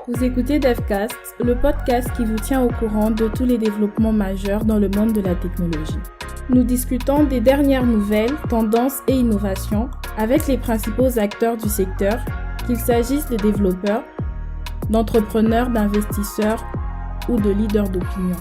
Vous écoutez DevCast, le podcast qui vous tient au courant de tous les développements majeurs dans le monde de la technologie. Nous discutons des dernières nouvelles, tendances et innovations avec les principaux acteurs du secteur, qu'il s'agisse de développeurs, d'entrepreneurs, d'investisseurs ou de leaders d'opinion.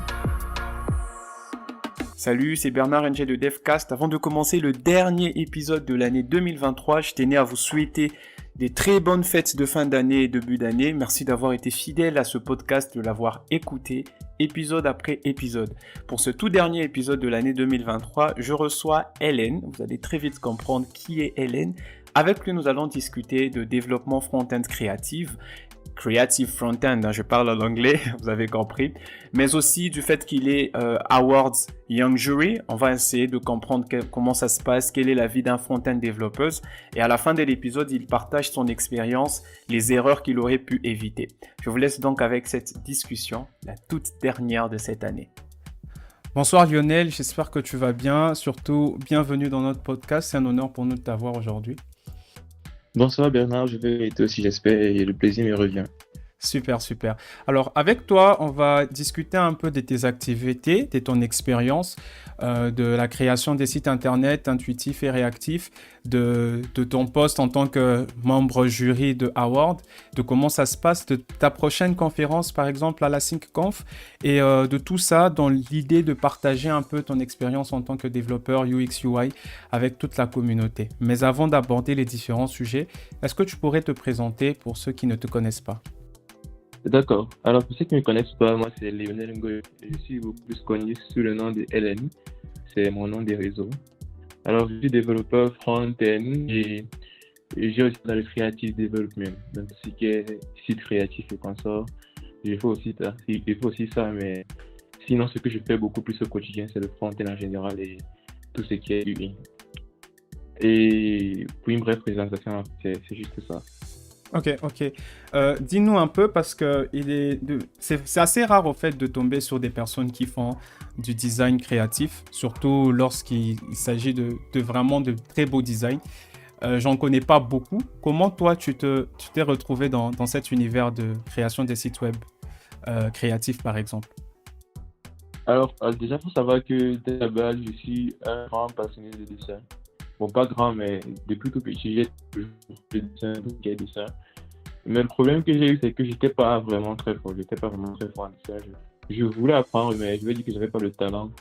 Salut, c'est Bernard NG de DevCast. Avant de commencer le dernier épisode de l'année 2023, je tenais à vous souhaiter des très bonnes fêtes de fin d'année et début d'année. Merci d'avoir été fidèle à ce podcast, de l'avoir écouté épisode après épisode. Pour ce tout dernier épisode de l'année 2023, je reçois Hélène. Vous allez très vite comprendre qui est Hélène. Avec lui, nous allons discuter de développement front-end Creative Front-End, je parle en anglais, vous avez compris, mais aussi du fait qu'il est Awards Young Jury. On va essayer de comprendre comment ça se passe, quelle est la vie d'un front-end développeuse, et à la fin de l'épisode, il partage son expérience, les erreurs qu'il aurait pu éviter. Je vous laisse donc avec cette discussion, la toute dernière de cette année. Bonsoir Lionel, j'espère que tu vas bien, surtout bienvenue dans notre podcast, c'est un honneur pour nous de t'avoir aujourd'hui. Bonsoir Bernard, je vais être aussi j'espère et le plaisir me revient. Super. Alors avec toi, on va discuter un peu de tes activités, de ton expérience, de la création des sites internet intuitifs et réactifs, de ton poste en tant que membre jury de Award, de comment ça se passe, de ta prochaine conférence par exemple à la SyncConf et de tout ça dans l'idée de partager un peu ton expérience en tant que développeur UX UI avec toute la communauté. Mais avant d'aborder les différents sujets, est-ce que tu pourrais te présenter pour ceux qui ne te connaissent pas? D'accord. Alors pour ceux qui ne me connaissent pas, moi c'est Lionel Ngoy. Je suis beaucoup plus connu sous le nom de LN. C'est mon nom des réseaux. Alors je suis développeur front-end et j'ai aussi dans le creative development. Donc tout ce qui est site créatif et consort, il faut aussi ça, mais sinon ce que je fais beaucoup plus au quotidien, c'est le front-end en général et tout ce qui est UI. Et pour une brève présentation, c'est juste ça. Ok. Dis-nous un peu parce que c'est assez rare au fait de tomber sur des personnes qui font du design créatif, surtout lorsqu'il s'agit de vraiment de très beaux designs. J'en connais pas beaucoup. Comment toi tu t'es retrouvé dans cet univers de création des sites web créatifs par exemple? Alors déjà, il faut savoir que dès la base, je suis un grand passionné de dessin. Bon, pas grand, mais depuis tout petit, j'ai toujours fait le dessin. Mais le problème que j'ai eu, c'est que j'étais pas vraiment très fort. En dessin. Je voulais apprendre, mais je vais dire que j'avais pas le talent.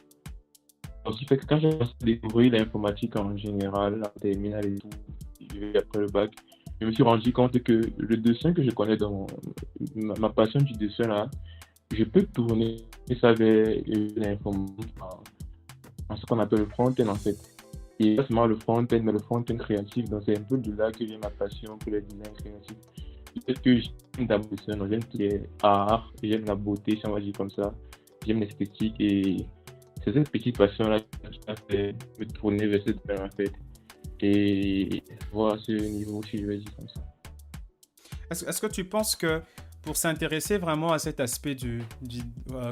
Alors, ce qui fait que quand j'ai découvert l'informatique en général, en terminale et tout, après le bac, je me suis rendu compte que le dessin que je connais dans ma passion du dessin là, je peux tourner ça vers l'informatique en ce qu'on appelle le front-end en fait. Et pas seulement le front-end, mais le front-end créatif. Donc c'est un peu de là que vient ma passion pour le design créatif. Peut-être que j'aime la beauté, j'aime tout ce qui est art, j'aime la beauté, si on va dire comme ça. J'aime l'esthétique et c'est cette petite passion-là qui m'a fait me tourner vers cette domaine en fait. Et voir ce niveau, si je vais dire comme ça. Est-ce que tu penses que pour s'intéresser vraiment à cet aspect du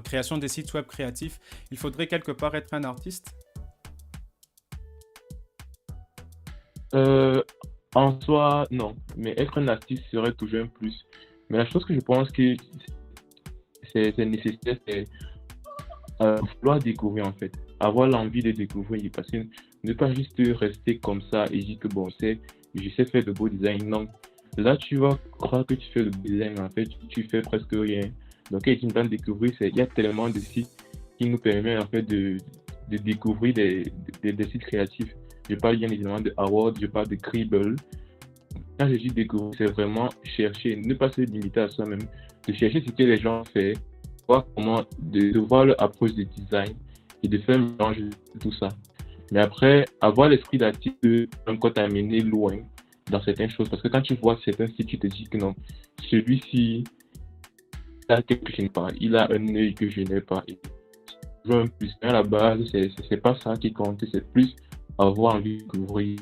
création des sites web créatifs, il faudrait quelque part être un artiste? En soi, non. Mais être un artiste serait toujours un plus. Mais la chose que je pense que c'est nécessaire, c'est vouloir découvrir en fait. Avoir l'envie de découvrir. Parce que ne pas juste rester comme ça et dire que bon, je sais faire de beaux designs. Non. Là, tu vas croire que tu fais de beaux designs. En fait, tu fais presque rien. Donc, quand tu vas découvrir, il y a tellement de sites qui nous permettent en fait de découvrir des sites créatifs. Je parle bien évidemment de Award, je parle de Kribble. Quand je dis découvrir, c'est vraiment chercher, ne pas se limiter à soi-même, de chercher ce que les gens font, voir comment, de voir leur approche de design et de faire mélanger tout ça. Mais après, avoir l'esprit d'artiste peut encore t'amener loin dans certaines choses. Parce que quand tu vois certains sites, tu te dis que non, celui-ci a quelque chose que je n'ai pas, il a un œil que je n'ai pas. Et un plus. Mais à la base, c'est pas ça qui compte, c'est plus avoir envie de découvrir,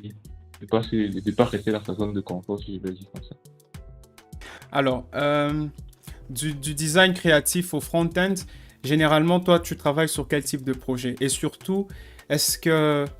de pas rester dans sa zone de confort, si je veux dire comme ça. Alors, du design créatif au front-end, généralement, toi, tu travailles sur quel type de projet? Et surtout,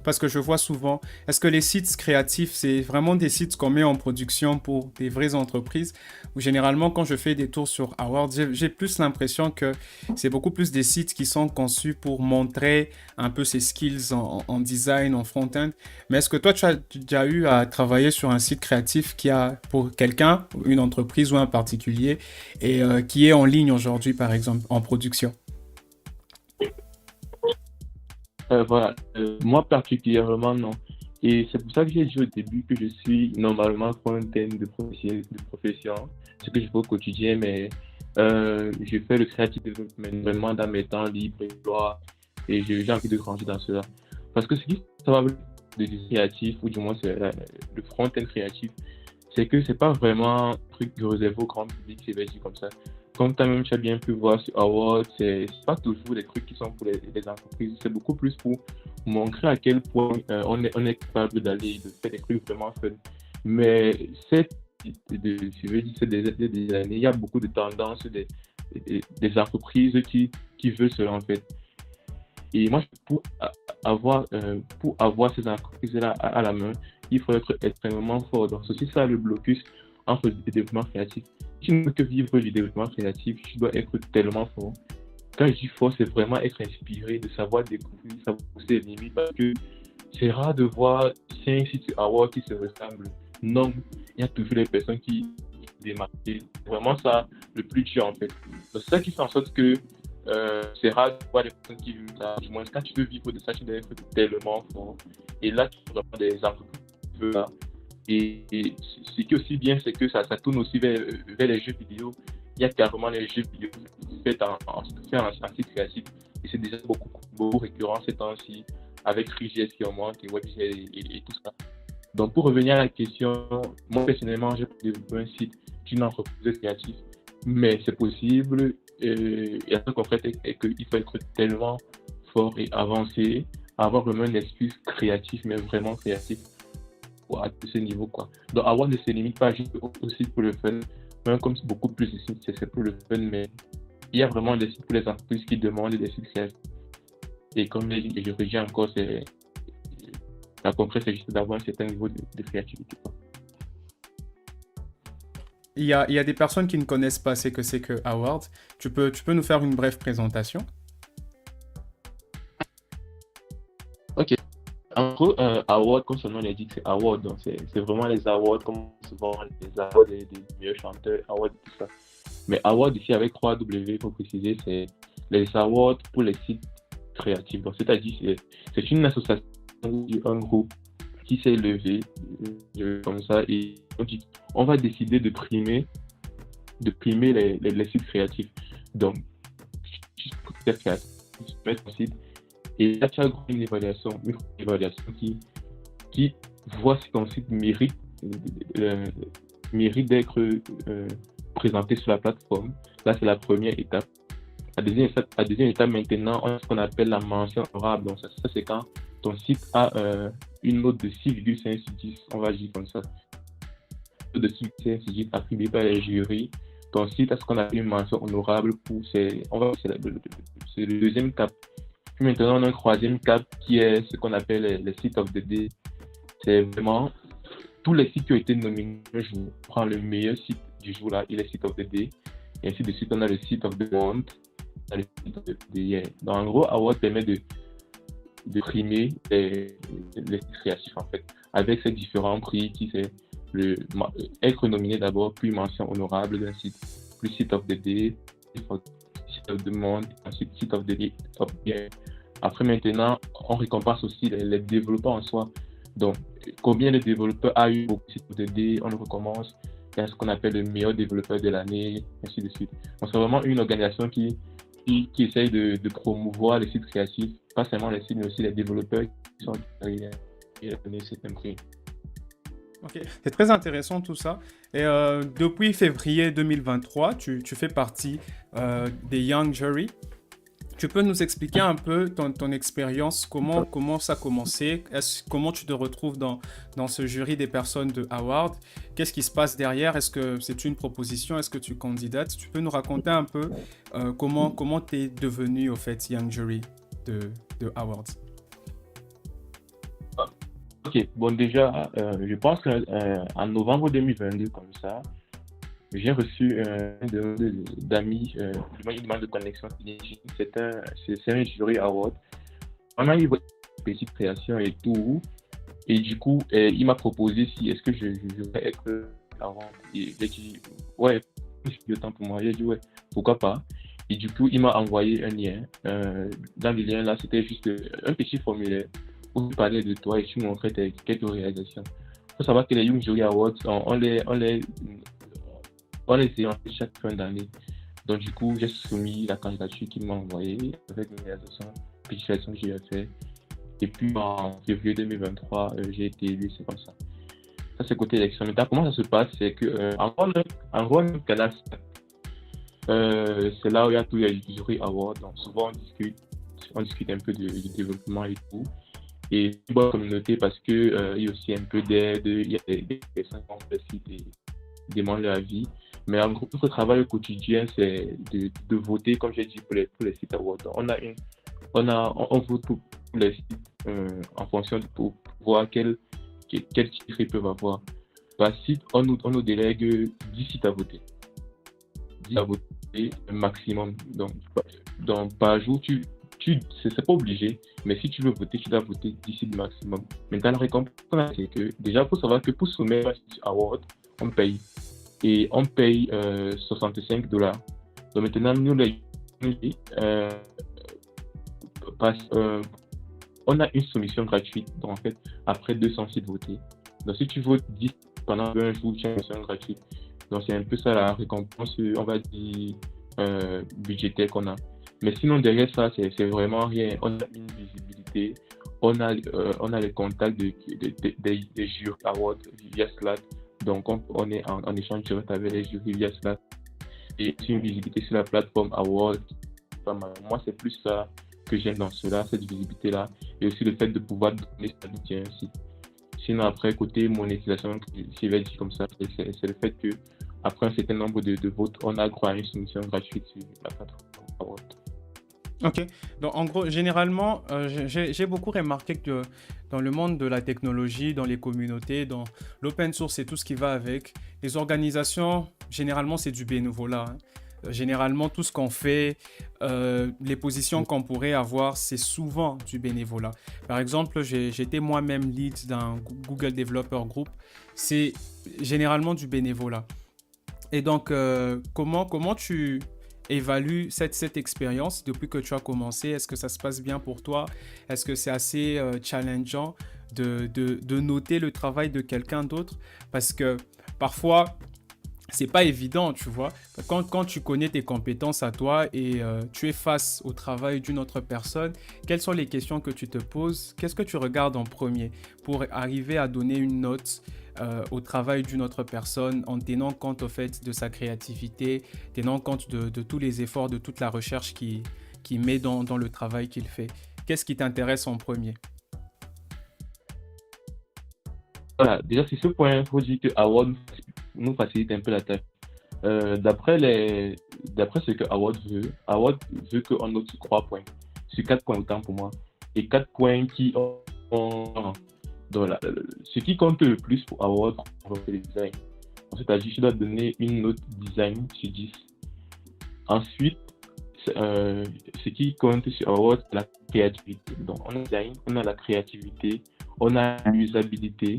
parce que je vois souvent, est-ce que les sites créatifs, c'est vraiment des sites qu'on met en production pour des vraies entreprises? Ou généralement, quand je fais des tours sur Award, j'ai plus l'impression que c'est beaucoup plus des sites qui sont conçus pour montrer un peu ses skills en design, en front-end. Mais est-ce que toi, tu as déjà eu à travailler sur un site créatif qui a pour quelqu'un, une entreprise ou un particulier, et qui est en ligne aujourd'hui, par exemple, en production? Voilà. Moi particulièrement, non. Et c'est pour ça que j'ai dit au début que je suis normalement front-end de profession, ce que je fais au quotidien, mais je fais le creative development vraiment dans mes temps libres et j'ai envie de grandir dans cela. Parce que ce qui est probable de créatif, ou du moins c'est le front-end créatif, c'est que c'est pas vraiment un truc réservé au grand public, c'est dit comme ça. Comme toi-même, tu as bien pu voir sur Award, c'est pas toujours des trucs qui sont pour les entreprises, c'est beaucoup plus pour montrer à quel point on est capable d'aller, de faire des trucs vraiment fun. Mais je veux dire, des années, il y a beaucoup de tendances des entreprises qui veulent cela en fait. Et moi, pour avoir ces entreprises-là à la main, il faut être extrêmement fort. Donc, c'est aussi ça le blocus entre le développement créatif. Si tu ne veux que vivre du développement créatif, tu dois être tellement fort. Quand je dis fort, c'est vraiment être inspiré, de savoir découvrir, savoir pousser les limites, parce que c'est rare de voir 5 sites awards qui se ressemblent. Non, il y a toujours des personnes qui démarquent. C'est vraiment ça le plus dur en fait. Donc, c'est ça qui fait en sorte que c'est rare de voir des personnes qui vivent ça. Du moins, quand tu veux vivre de ça, tu dois être tellement fort. Et là, tu as vraiment des entreprises qui veulent ça. Et ce qui est aussi bien, c'est que ça tourne aussi vers les jeux vidéo. Il y a carrément les jeux vidéo faits en site créatif. Et c'est déjà beaucoup récurrent ces temps-ci, avec Free.js qui augmente et WebGL et tout ça. Donc, pour revenir à la question, moi personnellement, j'ai développé un site d'une entreprise créative, mais c'est possible. Et la chose concrète est qu'il faut être tellement fort et avancé, avoir vraiment un esprit créatif, mais vraiment créatif à tous ces niveaux, quoi. Donc, avoir ne se limite pas juste aussi pour le fun, même comme c'est beaucoup plus ici, c'est pour le fun, mais il y a vraiment des sites pour les entreprises qui demandent des sites créatifs. Et comme je redis encore, la concrète, c'est juste d'avoir un certain niveau de créativité, quoi. Il y a des personnes qui ne connaissent pas ce que c'est que Award. Tu peux nous faire une brève présentation? Ok. En gros, award, comme son nom l'indique, c'est award. Donc, c'est vraiment les awards, comme souvent les awards des meilleurs chanteurs, awards, tout ça. Mais award ici, avec 3W, pour préciser, c'est les awards pour les sites créatifs. Donc, c'est-à-dire, c'est une association ou un groupe qui s'est levé comme ça et on va décider de primer les sites créatifs. Donc, tu peux mettre ton site et là, tu as une évaluation qui voit si ton site mérite d'être présenté sur la plateforme. Là, c'est la première étape. La deuxième étape, maintenant, on a ce qu'on appelle la mention honorable. Donc, ça c'est quand ton site a une note de 6,5 sur 10, on va dire comme ça. De 6,5 sur 10 attribué par les jurys. Ton site a ce qu'on appelle une mention honorable c'est le deuxième cap. Puis maintenant, on a un troisième cap qui est ce qu'on appelle les sites of the day. C'est vraiment tous les sites qui ont été nominés. Je prends le meilleur site du jour là, il est site of the day. Et ainsi de suite, on a le site of the month, on a le site of the year. Donc, en gros, Award permet de primer les créatifs en fait, avec ces différents prix qui c'est être nominé d'abord, puis mention honorable d'un site, plus site of the day, site of the month, ensuite site of the year. Après maintenant, on récompense aussi les développeurs en soi. Donc, combien de développeurs a eu au site of the day, on le recommence. Il y a ce qu'on appelle le meilleur développeur de l'année, ainsi de suite. Donc, c'est vraiment une organisation qui essaye de promouvoir les sites créatifs, pas seulement les sites, mais aussi les développeurs qui sont derrière et donner certains prix. Ok, c'est très intéressant tout ça. Et depuis février 2023, tu fais partie des Young Jury. Tu peux nous expliquer un peu ton expérience, comment ça a commencé, comment tu te retrouves dans ce jury des personnes de Award, qu'est-ce qui se passe derrière, est-ce que c'est une proposition, est-ce que tu candidates? Tu peux nous raconter un peu comment tu es devenu au fait Young Jury de Awards? Ok, bon déjà, je pense qu'en novembre 2022, comme ça, j'ai reçu d'amis, une demande de connexion. C'est un jury award. On a eu une petite création et tout. Et du coup, il m'a proposé si est-ce que je vais être avant. Et j'ai dit, ouais, c'est autant pour moi. J'ai dit, ouais, pourquoi pas. Et du coup, il m'a envoyé un lien. Dans le lien, là, c'était juste un petit formulaire où tu parlais de toi et tu montrais tes quelques réalisations. Il faut savoir que les Young Jury Awards, on les fait chaque fin d'année. Donc, du coup, j'ai soumis la candidature qu'il m'a envoyée avec mes réalisations, petites réalisations que j'ai fait. Et puis en février 2023, j'ai été élu, c'est comme ça. Ça, c'est côté élection. Maintenant, comment ça se passe? C'est que en gros, un canal, c'est là où il y a tous les jury awards. Donc, souvent, on discute un peu du développement et tout. Et une bonne communauté parce que il y a aussi un peu d'aide, il y a des personnes qui ont fait des demandent leur avis. Mais en gros, notre travail au quotidien, c'est de voter, comme j'ai dit, pour les sites awards. Donc, on vote pour les sites en fonction pour voir quel titre ils peuvent avoir. Par site, on nous délègue 10 sites à voter. 10 à voter maximum. Donc par jour, c'est pas obligé, mais si tu veux voter, tu dois voter 10 sites maximum. Maintenant, la récompense, c'est que déjà, il faut savoir que pour soumettre un site award, on paye. Et on paye $65. Donc maintenant, nous, on a une soumission gratuite. Donc en fait, après 200 sites votés. Donc si tu votes 10 pendant un jour, tu as une soumission gratuite. Donc c'est un peu ça la récompense, on va dire, budgétaire qu'on a. Mais sinon, derrière ça, c'est vraiment rien. On a une visibilité. On a les contacts des jury awards via Slack. Donc on est en échange direct avec les jurys via Slack. Et c'est une visibilité sur la plateforme Award. Moi, c'est plus ça que j'aime dans cela, cette visibilité-là, et aussi le fait de pouvoir donner sa vie ainsi. Sinon, après, côté monétisation, je vais dire comme ça, c'est le fait que après un certain nombre de votes, on a droit à une soumission gratuite sur la plateforme Award. Ok, donc en gros, généralement, j'ai beaucoup remarqué que dans le monde de la technologie, dans les communautés, dans l'open source et tout ce qui va avec, les organisations, généralement, c'est du bénévolat. Généralement, tout ce qu'on fait, les positions qu'on pourrait avoir, c'est souvent du bénévolat. Par exemple, j'étais moi-même lead d'un Google Developer Group. C'est généralement du bénévolat. Et donc, comment tu évalues cette expérience depuis que tu as commencé? Est-ce que ça se passe bien pour toi? Est-ce que c'est assez challengeant de noter le travail de quelqu'un d'autre? Parce que parfois, c'est pas évident, tu vois. Quand tu connais tes compétences à toi et tu es face au travail d'une autre personne, quelles sont les questions que tu te poses? Qu'est-ce que tu regardes en premier pour arriver à donner une note au travail d'une autre personne en tenant compte au fait de sa créativité, tenant compte de tous les efforts, de toute la recherche qu'il met dans le travail qu'il fait? Qu'est-ce qui t'intéresse en premier? Voilà, déjà, c'est ce point, il faut dire que Award nous facilite un peu la tâche. D'après ce que Award veut qu'on note sur 3 points. Sur 4 points autant pour moi. Et 4 points qui ont... ce qui compte le plus pour Award, c'est le design. C'est-à-dire que tu dois donner une note design sur 10. Ensuite, ce qui compte sur Award, c'est la créativité. Donc, on a le design, on a la créativité, on a l'usabilité,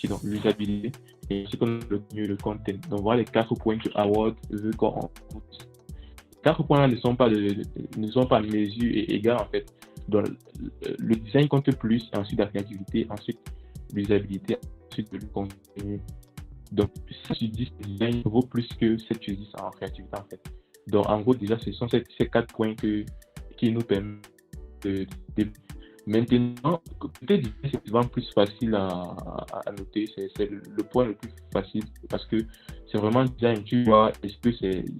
donc l'usabilité, et ensuite on a le content. Donc voilà les 4 points que Award veut qu'on pousse. 4 points ne sont pas à mesure et égales en fait. Donc le design compte plus, et ensuite la créativité, ensuite l'usabilité, ensuite le contenu. Donc 7 sur 10 le design vaut plus que 7 sur 10 en créativité en fait. Donc en gros déjà ce sont ces 4 points qui nous permettent de maintenant, côté design, c'est souvent plus facile à noter. C'est le point le plus facile parce que c'est vraiment design. Tu vois, est-ce que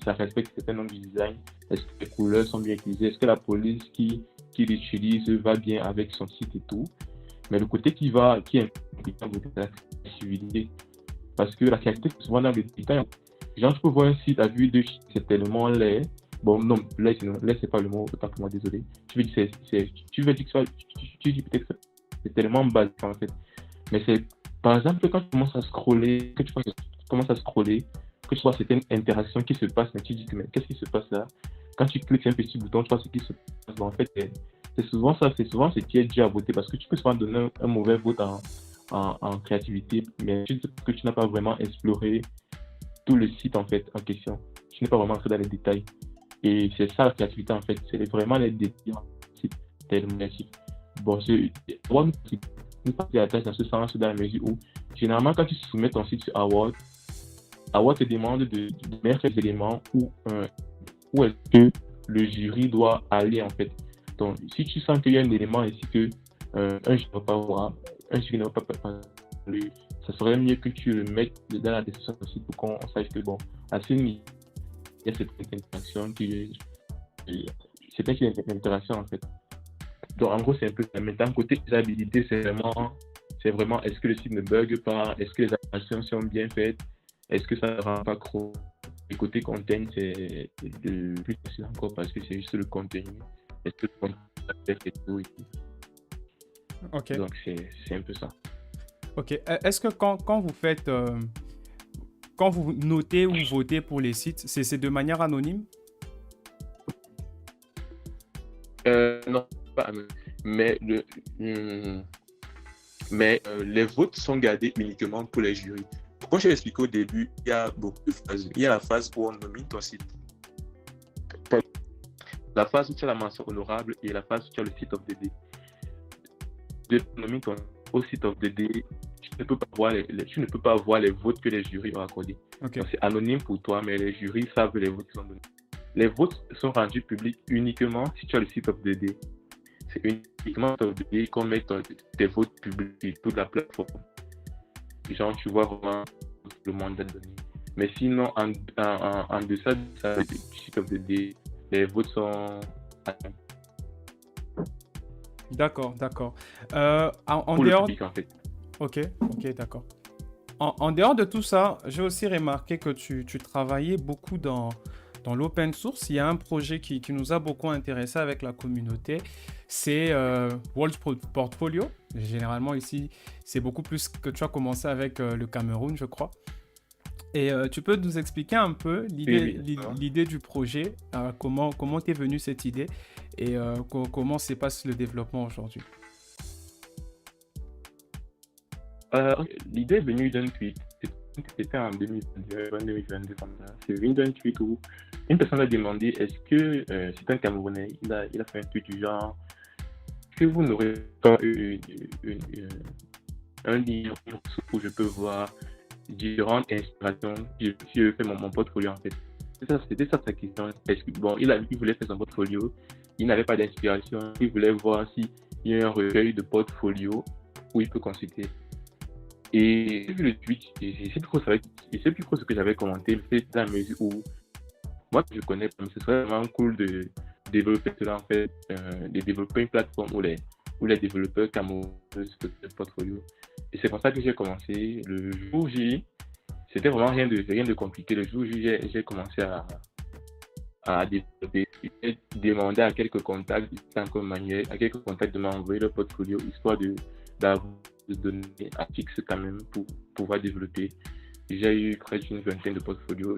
ça respecte certains nombres de design? Est-ce que les couleurs sont bien utilisées? Est-ce que la police qui l'utilise va bien avec son site et tout? Mais le côté qui est important, c'est la créativité. Parce que la créativité, c'est souvent dans le détail. Genre, je peux voir un site à vue de c'est tellement laid. Bon, non, laid, c'est pas le mot, autant pour moi, désolé. Tu veux dire peut-être que c'est tellement basique en fait. Mais c'est, par exemple, quand tu commences à scroller, que tu vois certaines interactions qui se passent, mais tu dis que mais qu'est-ce qui se passe là? Quand tu cliques sur un petit bouton, tu vois ce qui se passe. Bon, en fait, c'est souvent ça, c'est souvent ce qui est dû à voter parce que tu peux souvent donner un mauvais vote en créativité, mais que tu n'as pas vraiment exploré tout le site en fait en question. Tu n'es pas vraiment entré dans les détails. Et c'est ça la créativité en fait, c'est vraiment les détails en site tellement créatif. Bon, nous passer la tâche dans ce sens dans la mesure où généralement quand tu soumets ton site sur Award te demande de mettre les éléments où est-ce que le jury doit aller en fait. Donc si tu sens qu'il y a un élément ici que un jury ne va pas voir, un jury ne va pas lui, ça serait mieux que tu le mettes dans la description aussi pour qu'on sache que bon, à ce niveau, il y a cette interaction c'est une interaction en fait. Donc en gros c'est un peu ça. Maintenant côté usabilité c'est vraiment est-ce que le site ne bug pas, est-ce que les animations sont bien faites, est-ce que ça ne rend pas trop. Et côté content c'est le plus facile encore parce que c'est juste le contenu. Est-ce que le contenu est fait et tout. Ok. Donc c'est un peu ça. Ok. Est-ce que quand vous faites, quand vous notez ou votez pour les sites, c'est de manière anonyme? Non, pas anonyme. Mais les votes sont gardés uniquement pour les jurys. Comme je l'ai expliqué au début, il y a beaucoup de phases. Il y a la phase où on nomine ton site. La phase où tu as la mention honorable et la phase où tu as le site of the day. De nominer ton au site of the day, tu ne peux pas voir les votes que les jurys ont accordés. Okay. Donc c'est anonyme pour toi, mais les jurys savent les votes qui sont donnés. Les votes sont rendus publics uniquement si tu as le site of the day. C'est uniquement sur le site of the day qu'on met tes votes publics sur toute la plateforme. Genre, tu vois vraiment le monde donné. Mais sinon, en deçà de ça, du site of the day, les votes sont anonymes. D'accord. En pour dehors... le public, en fait. Ok, d'accord. En dehors de tout ça, j'ai aussi remarqué que tu travaillais beaucoup dans l'open source. Il y a un projet qui nous a beaucoup intéressé avec la communauté, c'est World Portfolio. Généralement ici, c'est beaucoup plus que tu as commencé avec le Cameroun, je crois. Et tu peux nous expliquer un peu l'idée du projet, comment t'es venue cette idée et comment se passe le développement aujourd'hui? L'idée est venue d'un tweet. C'était en 2022. C'est venu d'un tweet où une personne a demandé est-ce que c'est un Camerounais, il a fait un tweet du genre que vous n'aurez pas un lien où je peux voir différentes inspirations si je fais mon portfolio en fait. C'était ça sa question. Est-ce que, bon, il voulait faire son portfolio, il n'avait pas d'inspiration, il voulait voir s'il y a un recueil de portfolio où il peut consulter. Et j'ai vu le tweet, et je sais plus trop ce que j'avais commenté, mais c'est dans la mesure où moi je connais, mais ce serait vraiment cool de développer cela en fait, de développer une plateforme où les développeurs camerounais peuvent faire portfolio. Et c'est comme ça que j'ai commencé. Le jour J, c'était vraiment rien de compliqué. Le jour J, j'ai commencé à développer. J'ai demandé à quelques contacts, encore manuel, à quelques contacts de m'envoyer le portfolio, histoire d'avoir des données fixes quand même pour pouvoir développer. J'ai eu près d'une vingtaine de portfolios.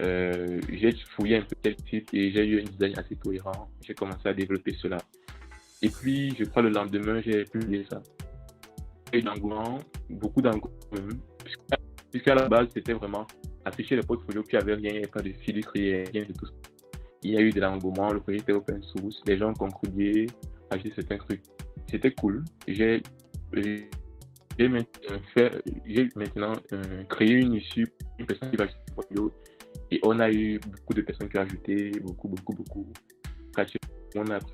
J'ai fouillé un peu quelques sites et j'ai eu un design assez cohérent. J'ai commencé à développer cela. Et puis, je crois le lendemain, j'ai publié ça. Et beaucoup d'engouement même. Puisqu'à la base, c'était vraiment afficher les portfolios qui avaient rien, il n'y avait pas de filtre, rien de tout ça. Il y a eu de l'engouement, le projet était open source, les gens contribuaient à acheter certains trucs. C'était cool. J'ai maintenant créé une issue, une personne qui va acheter le portfolio. Et on a eu beaucoup de personnes qui ont ajouté, beaucoup. On a appris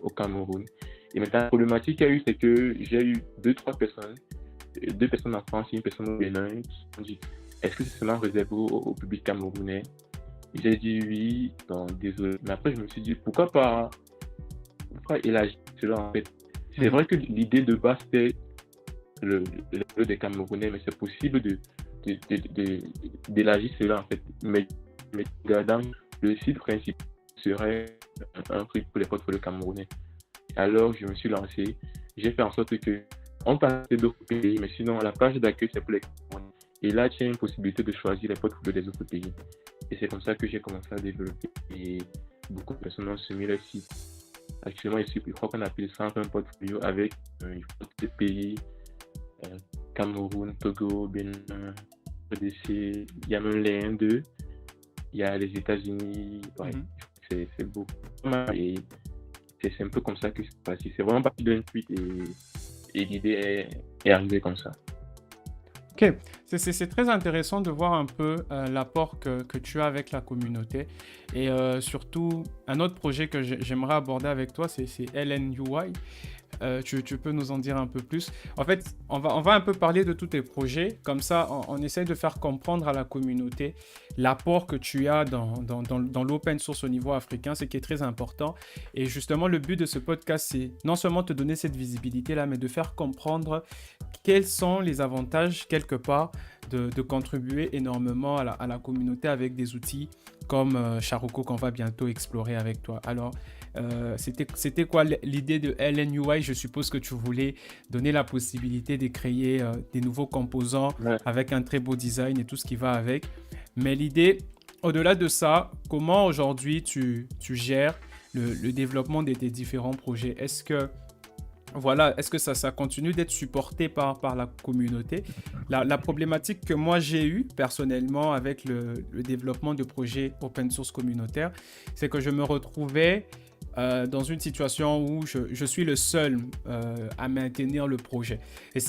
au Cameroun. Et maintenant, la problématique qu'il y a eu, c'est que j'ai eu deux personnes en France et une personne au Bénin qui ont dit est-ce que c'est seulement réservé au public camerounais? J'ai dit oui, donc désolé. Mais après, je me suis dit pourquoi pas élargir cela en fait. C'est vrai que l'idée de base, c'était le des Camerounais, mais c'est possible d'élargir cela en fait. Mais regardant le site principal serait un truc pour les portfolios camerounais. Alors, je me suis lancé. J'ai fait en sorte que on passait d'autres pays, mais sinon, la page d'accueil, c'est pour les Camerounais. Et là, tu as une possibilité de choisir les portfolios des autres pays. Et c'est comme ça que j'ai commencé à développer. Et beaucoup de personnes ont soumis leur site. Actuellement, ici, je crois qu'on a plus de 120 portfolios avec des pays, Cameroun, Togo, Bénin, RDC. Il y a même les Indes, il y a les États-Unis. Ouais, c'est beau. Et c'est un peu comme ça que c'est passé. C'est vraiment parti d'un tweet et l'idée est arrivée comme ça. Ok, c'est très intéressant de voir un peu l'apport que tu as avec la communauté et surtout un autre projet que j'aimerais aborder avec toi, c'est LNUI. Tu peux nous en dire un peu plus. En fait, on va un peu parler de tous tes projets. Comme ça, on essaie de faire comprendre à la communauté l'apport que tu as dans l'open source au niveau africain, ce qui est très important. Et justement, le but de ce podcast, c'est non seulement te donner cette visibilité-là, mais de faire comprendre quels sont les avantages, quelque part, de contribuer énormément à la communauté avec des outils comme Charuko qu'on va bientôt explorer avec toi. Alors, c'était quoi l'idée de LNUI? Je suppose que tu voulais donner la possibilité de créer des nouveaux composants avec un très beau design et tout ce qui va avec. Mais l'idée, au-delà de ça, comment aujourd'hui tu gères le développement de tes différents projets? Est-ce que ça continue d'être supporté par la communauté? La problématique que moi j'ai eue personnellement avec le développement de projets open source communautaires, c'est que je me retrouvais dans une situation où je suis le seul à maintenir le projet. Et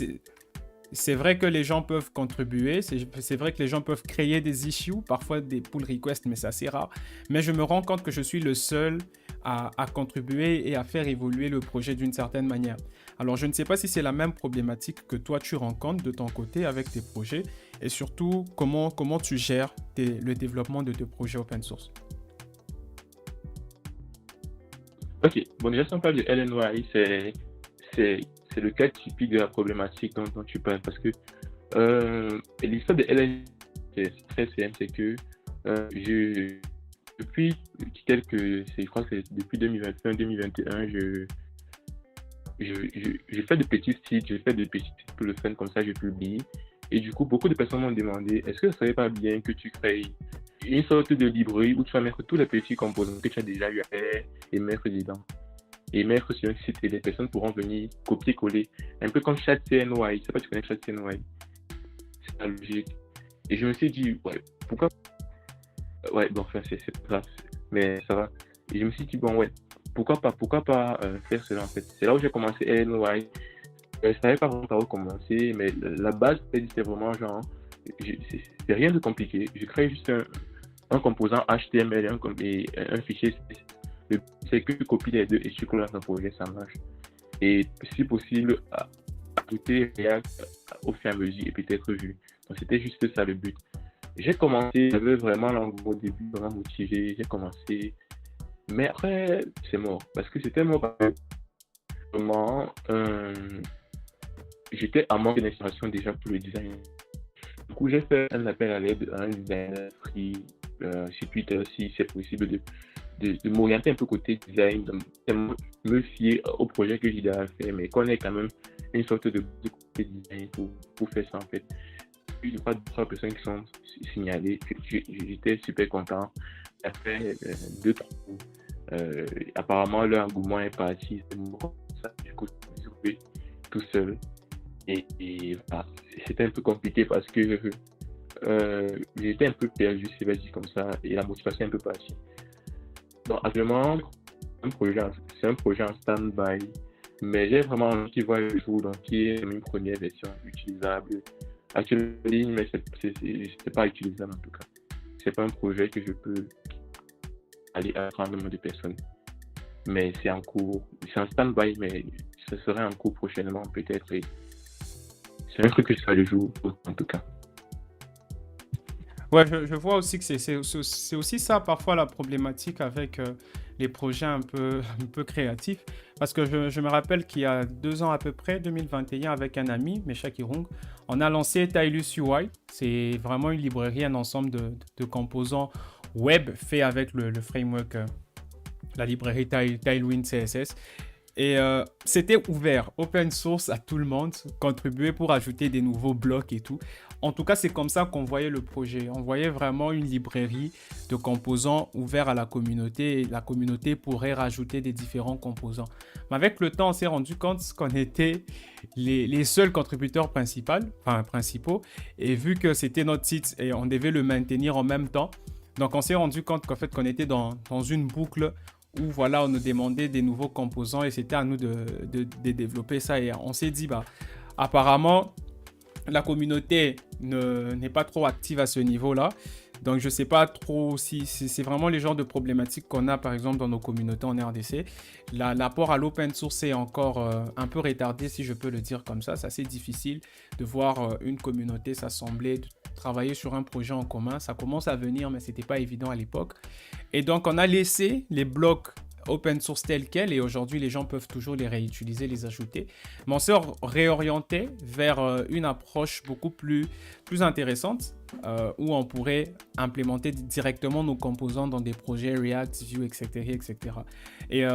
c'est vrai que les gens peuvent contribuer, c'est vrai que les gens peuvent créer des issues, parfois des pull requests, mais c'est assez rare. Mais je me rends compte que je suis le seul à contribuer et à faire évoluer le projet d'une certaine manière. Alors, je ne sais pas si c'est la même problématique que toi, tu rencontres de ton côté avec tes projets et surtout, comment tu gères le développement de tes projets open source. Ok, bon, déjà, si on parle de LNY, c'est le cas typique de la problématique dont tu parles parce que l'histoire de LNY, c'est très simple, c'est que depuis je crois que c'est depuis 2021, je fais de petits sites pour le fun, comme ça je publie. Et du coup, beaucoup de personnes m'ont demandé, est-ce que ce serait pas bien que tu crées une sorte de librairie où tu vas mettre tous les petits composants que tu as déjà eu à faire et mettre dedans. Et mettre sur un site et les personnes pourront venir copier-coller. Un peu comme ChatCNY. Je sais pas si tu connais ChatCNY. C'est la logique. Et je me suis dit, ouais, pourquoi. Ouais, bon, enfin, c'est pas grave. Mais ça va. Et je me suis dit, bon, ouais, pourquoi pas faire cela en fait. C'est là où j'ai commencé LNY. Je savais pas vraiment par où commencer, mais la base, c'était vraiment genre. C'est rien de compliqué. Je crée juste un composant HTML et un fichier. C'est que tu copies les deux et tu colles dans un projet, ça marche. Et si possible, ajouter React au fur et à mesure et peut-être Vue. Donc c'était juste ça le but. J'ai commencé, j'avais vraiment au début vraiment motivé, j'ai commencé. Mais après, c'est mort. Parce que c'était mort. Vraiment, j'étais en manque d'inspiration déjà pour le design. Du coup, j'ai fait un appel à l'aide à un designer free sur Twitter si c'est possible de m'orienter un peu côté design, de me fier au projet que j'ai déjà fait, mais qu'on ait quand même une sorte de côté design pour faire ça en fait. Il y a 3 personnes qui sont signalées, j'étais super content. Après 2-3 apparemment leur engouement est parti, c'est bon, ça, du coup, je me suis trouvé tout seul. Et voilà, c'était un peu compliqué parce que j'étais un peu perdu, c'est vas-y comme ça, et la motivation est un peu partie. Donc actuellement, c'est un projet en stand-by, mais j'ai vraiment envie qu'il voit le jour, donc qui est une première version utilisable. Actuellement, mais c'est pas utilisable en tout cas. C'est pas un projet que je peux aller apprendre de personnes. Mais c'est en cours, c'est en stand-by, mais ce serait en cours prochainement peut-être. Et c'est un truc que je ferai le jour, en tout cas. Ouais, je vois aussi que c'est aussi ça parfois la problématique avec les projets un peu créatifs. Parce que je me rappelle qu'il y a 2 ans à peu près, 2021, avec un ami, Meshach Irung, on a lancé Tailwind UI. C'est vraiment une librairie, un ensemble de composants web fait avec le framework, la librairie Tailwind CSS. Et c'était ouvert, open source à tout le monde, contribuer pour ajouter des nouveaux blocs et tout. En tout cas, c'est comme ça qu'on voyait le projet. On voyait vraiment une librairie de composants ouverts à la communauté et la communauté pourrait rajouter des différents composants. Mais avec le temps, on s'est rendu compte qu'on était les seuls contributeurs principaux et vu que c'était notre site et on devait le maintenir en même temps, donc on s'est rendu compte qu'en fait qu'on était dans une boucle où voilà, on nous demandait des nouveaux composants et c'était à nous de développer ça. Et on s'est dit, apparemment, la communauté n'est pas trop active à ce niveau-là. Donc, je ne sais pas trop si c'est vraiment les genres de problématiques qu'on a, par exemple, dans nos communautés en RDC. L'apport à l'open source est encore un peu retardé, si je peux le dire comme ça. C'est assez difficile de voir une communauté s'assembler, de travailler sur un projet en commun. Ça commence à venir, mais ce n'était pas évident à l'époque. Et donc, on a laissé les blocs open source tels quels et aujourd'hui, les gens peuvent toujours les réutiliser, les ajouter. Mais on s'est réorienté vers une approche beaucoup plus intéressante où on pourrait implémenter directement nos composants dans des projets React, Vue, etc. etc. Et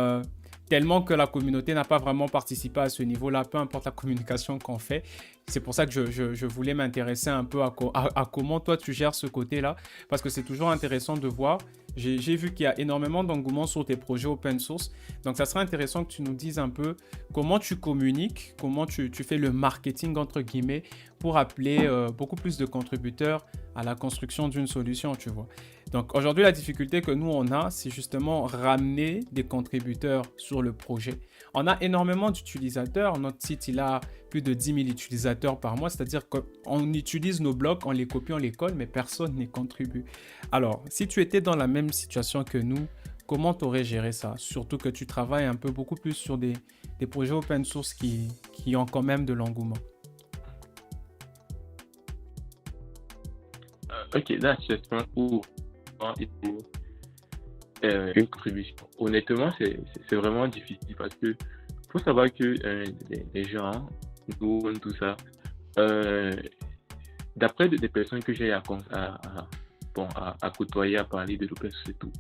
tellement que la communauté n'a pas vraiment participé à ce niveau-là, peu importe la communication qu'on fait. C'est pour ça que je voulais m'intéresser un peu à comment toi tu gères ce côté-là, parce que c'est toujours intéressant de voir. J'ai vu qu'il y a énormément d'engouement sur tes projets open source, donc ça serait intéressant que tu nous dises un peu comment tu communiques, comment tu fais le marketing entre guillemets pour appeler beaucoup plus de contributeurs à la construction d'une solution, tu vois. Donc aujourd'hui, la difficulté que nous on a, c'est justement ramener des contributeurs sur le projet. On a énormément d'utilisateurs. Notre site, il a plus de 10 000 utilisateurs par mois. C'est-à-dire qu'on utilise nos blocs, on les copie, on les colle, mais personne n'y contribue. Alors, si tu étais dans la même situation que nous, comment tu aurais géré ça? Surtout que tu travailles un peu beaucoup plus sur des projets open source qui ont quand même de l'engouement. Ok, là, c'est pour une contribution. Honnêtement, c'est vraiment difficile parce que faut savoir que les gens, nous, tout ça, d'après des personnes que j'ai à côtoyer, à parler de l'open source et tout,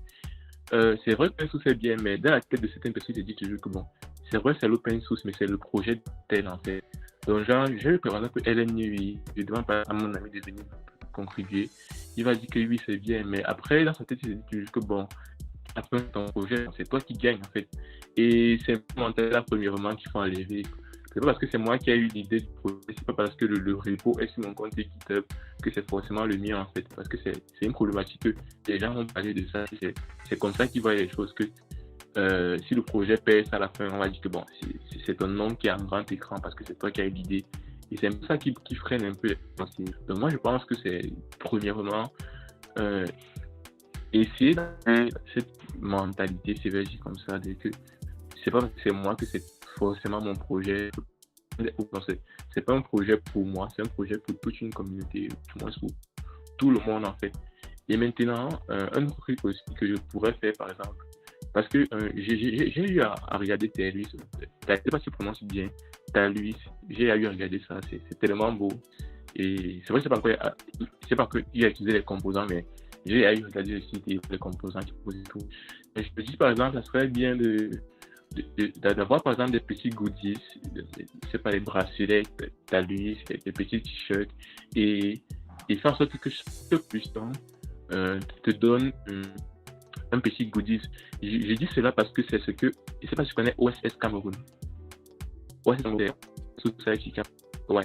c'est vrai que l'open source c'est bien, mais dans la tête de certaines personnes, je dis toujours que bon, c'est vrai c'est l'open source, mais c'est le projet tel en fait. Donc genre, je vais par exemple LNUI, je demande pas à mon ami de venir contribuer, il va dire que oui c'est bien, mais après dans sa tête il dit toujours que bon, après ton projet, c'est toi qui gagnes en fait. Et c'est là premièrement qu'il faut enlever. C'est pas parce que c'est moi qui ai eu l'idée du projet, c'est pas parce que le repo est sur mon compte GitHub que c'est forcément le mien en fait. Parce que c'est une problématique que les gens ont parlé de ça. C'est comme ça qu'ils voient les choses, que si le projet pèse à la fin, on va dire que bon, c'est ton nom qui est en grand écran parce que c'est toi qui as eu l'idée. Et c'est ça qui freine un peu les gens. Donc moi je pense que c'est premièrement essayer d'avoir cette mentalité CVJ comme ça, de que c'est pas parce que c'est moi que c'est forcément mon projet. C'est pas un projet pour moi, c'est un projet pour toute une communauté, tout moins pour tout le monde en fait. Et maintenant, un autre truc aussi que je pourrais faire par exemple, parce que j'ai eu à regarder Taluis, je sais pas si tu prononces bien, Taluis, j'ai eu à regarder ça, c'est tellement beau. Et c'est vrai que c'est pas que il a utilisé les composants, mais j'ai eu à regarder le site et les composants qui posent et tout. Et je me dis par exemple, ça serait bien d'avoir par exemple des petits goodies, c'est pas les bracelets, Taluis, des petits t-shirts, et faire en sorte que chaque puissant te donne un petit goodies. Je dis cela parce que c'est ce que, je sais pas si tu connais OSS Cameroun. OSS Cameroun,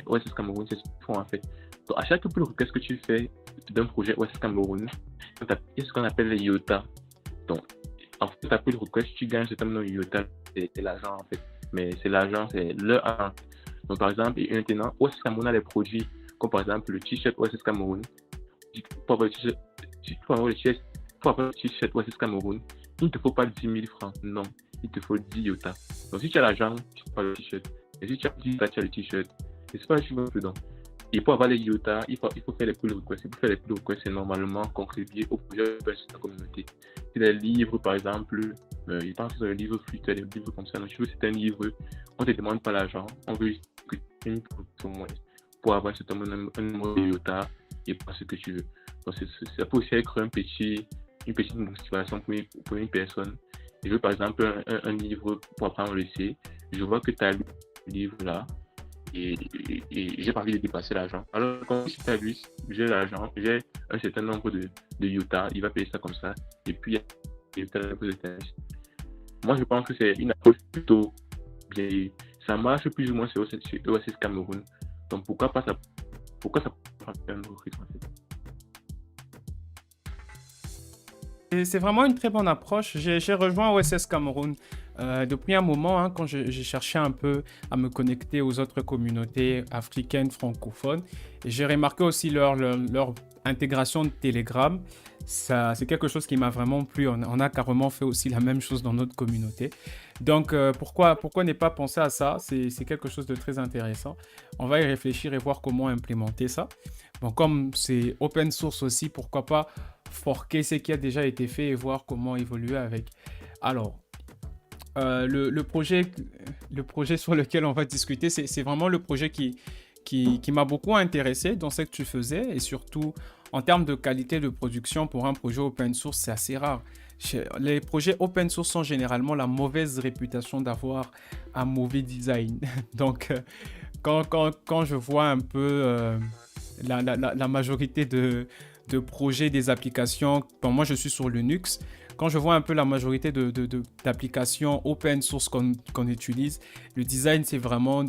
OSS Cameroun, c'est ce qu'ils font en fait. Donc à chaque pull request que tu fais d'un projet OSS Cameroun, il y a ce qu'on appelle les IOTA. Donc en fait, tu pull request, tu gagnes ce terme de IOTA, c'est l'argent en fait. Mais c'est l'argent, c'est leur argent. Donc par exemple, et maintenant, OSS Cameroun a des produits comme par exemple le t-shirt OSS Cameroun. Pour avoir le t-shirt OSS Cameroun, il ne te faut pas 10 000 francs, non, il te faut 10 IOTA. Donc si tu as l'argent, tu prends le t-shirt. Et si tu as 10 IOTA, tu as le t-shirt. Et c'est pas tu veux dedans. Et pour avoir les IOTA, il faut faire les pull requests. Et pour faire les pull requests, c'est normalement contribuer au projet de la communauté. C'est des livres, par exemple, je pense que c'est un livre futur, des livres comme ça. Donc, c'est un livre, on ne te demande pas l'argent, on veut juste que tu aies une production pour avoir un numéro de IOTA et pour ce que tu veux. Donc, ça peut aussi être une petite motivation pour une personne. Je veux par exemple un livre pour apprendre le C. Je vois que tu as lu ce livre-là et j'ai pas envie de dépenser l'argent. Alors, quand si tu as lu, j'ai l'argent, j'ai un certain nombre de iota, il va payer ça comme ça. Et puis, il y a un peu de tâches. Moi, je pense que c'est une approche plutôt bien. Ça marche plus ou moins sur OSS Cameroun. Donc, pourquoi ça prend un autre rythme en fait? Et c'est vraiment une très bonne approche. J'ai rejoint OSS Cameroun depuis un moment, hein, quand j'ai cherché un peu à me connecter aux autres communautés africaines francophones. Et j'ai remarqué aussi leur intégration de Telegram. C'est quelque chose qui m'a vraiment plu. On a carrément fait aussi la même chose dans notre communauté. Donc, pourquoi ne pas penser à ça? C'est quelque chose de très intéressant. On va y réfléchir et voir comment implémenter ça. Bon, comme c'est open source aussi, pourquoi pas forquer ce qui a déjà été fait et voir comment évoluer avec. Alors, le projet sur lequel on va discuter, c'est vraiment le projet qui m'a beaucoup intéressé dans ce que tu faisais, et surtout en termes de qualité de production pour un projet open source, c'est assez rare. Les projets open source ont généralement la mauvaise réputation d'avoir un mauvais design. Donc, quand je vois un peu la majorité de projets, des applications, bon, moi je suis sur Linux, quand je vois un peu la majorité d'applications open source qu'on utilise, le design c'est vraiment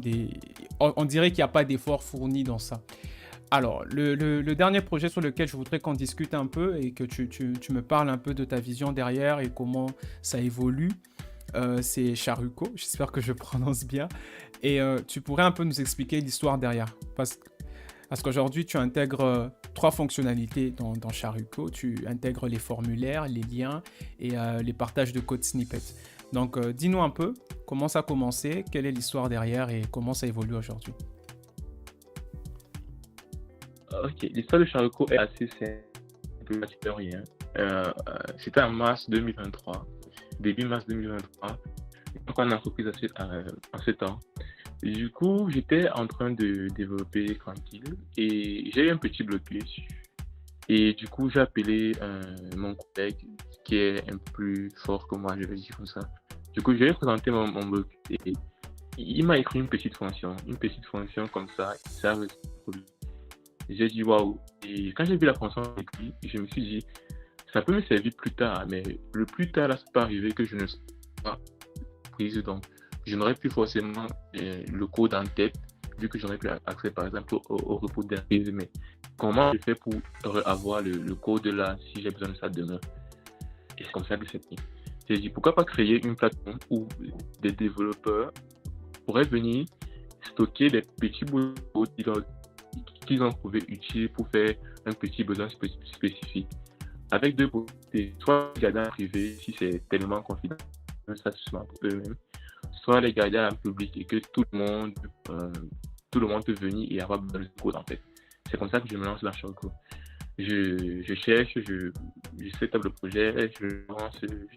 on dirait qu'il n'y a pas d'effort fourni dans ça. Alors, le dernier projet sur lequel je voudrais qu'on discute un peu et que tu me parles un peu de ta vision derrière et comment ça évolue, c'est Charuko, j'espère que je prononce bien. Et tu pourrais un peu nous expliquer l'histoire derrière. Parce qu'aujourd'hui, tu intègres 3 fonctionnalités dans Charuko. Tu intègres les formulaires, les liens et les partages de code snippets. Donc, dis-nous un peu comment ça a commencé, quelle est l'histoire derrière et comment ça évolue aujourd'hui. Ok, l'histoire de Charuko est assez simple, rien. C'était en mars 2023, début mars 2023. Donc, on a entreprise en ce temps. Et du coup, j'étais en train de développer tranquille et j'ai eu un petit blocus. Et du coup, j'ai appelé mon collègue qui est un peu plus fort que moi, je vais dire comme ça. Du coup, je lui ai présenté mon blocus et il m'a écrit une petite fonction comme ça résout le problème. J'ai dit waouh. Et quand j'ai vu la fonction écrite, je me suis dit, ça peut me servir plus tard, mais le plus tard, là, ça peut arriver que je ne sois pas prise. Donc, je n'aurais plus forcément le code en tête, vu que j'aurais plus accès, par exemple, au repos d'entreprise. Mais comment je fais pour avoir le code là, si j'ai besoin de ça demain? Et c'est comme ça que c'est fait. J'ai dit, pourquoi pas créer une plateforme où des développeurs pourraient venir stocker des petits bouts de code qu'ils ont trouvé utiles pour faire un petit besoin spécifique. Avec 2 possibilités, soit les garder en privé si c'est tellement confidentiel, ça se pour eux-mêmes, soit les garder en public et que tout le monde peut venir et avoir besoin de code en fait. C'est comme ça que je me lance dans Charuko. Je cherche, je set up le projet, je lance le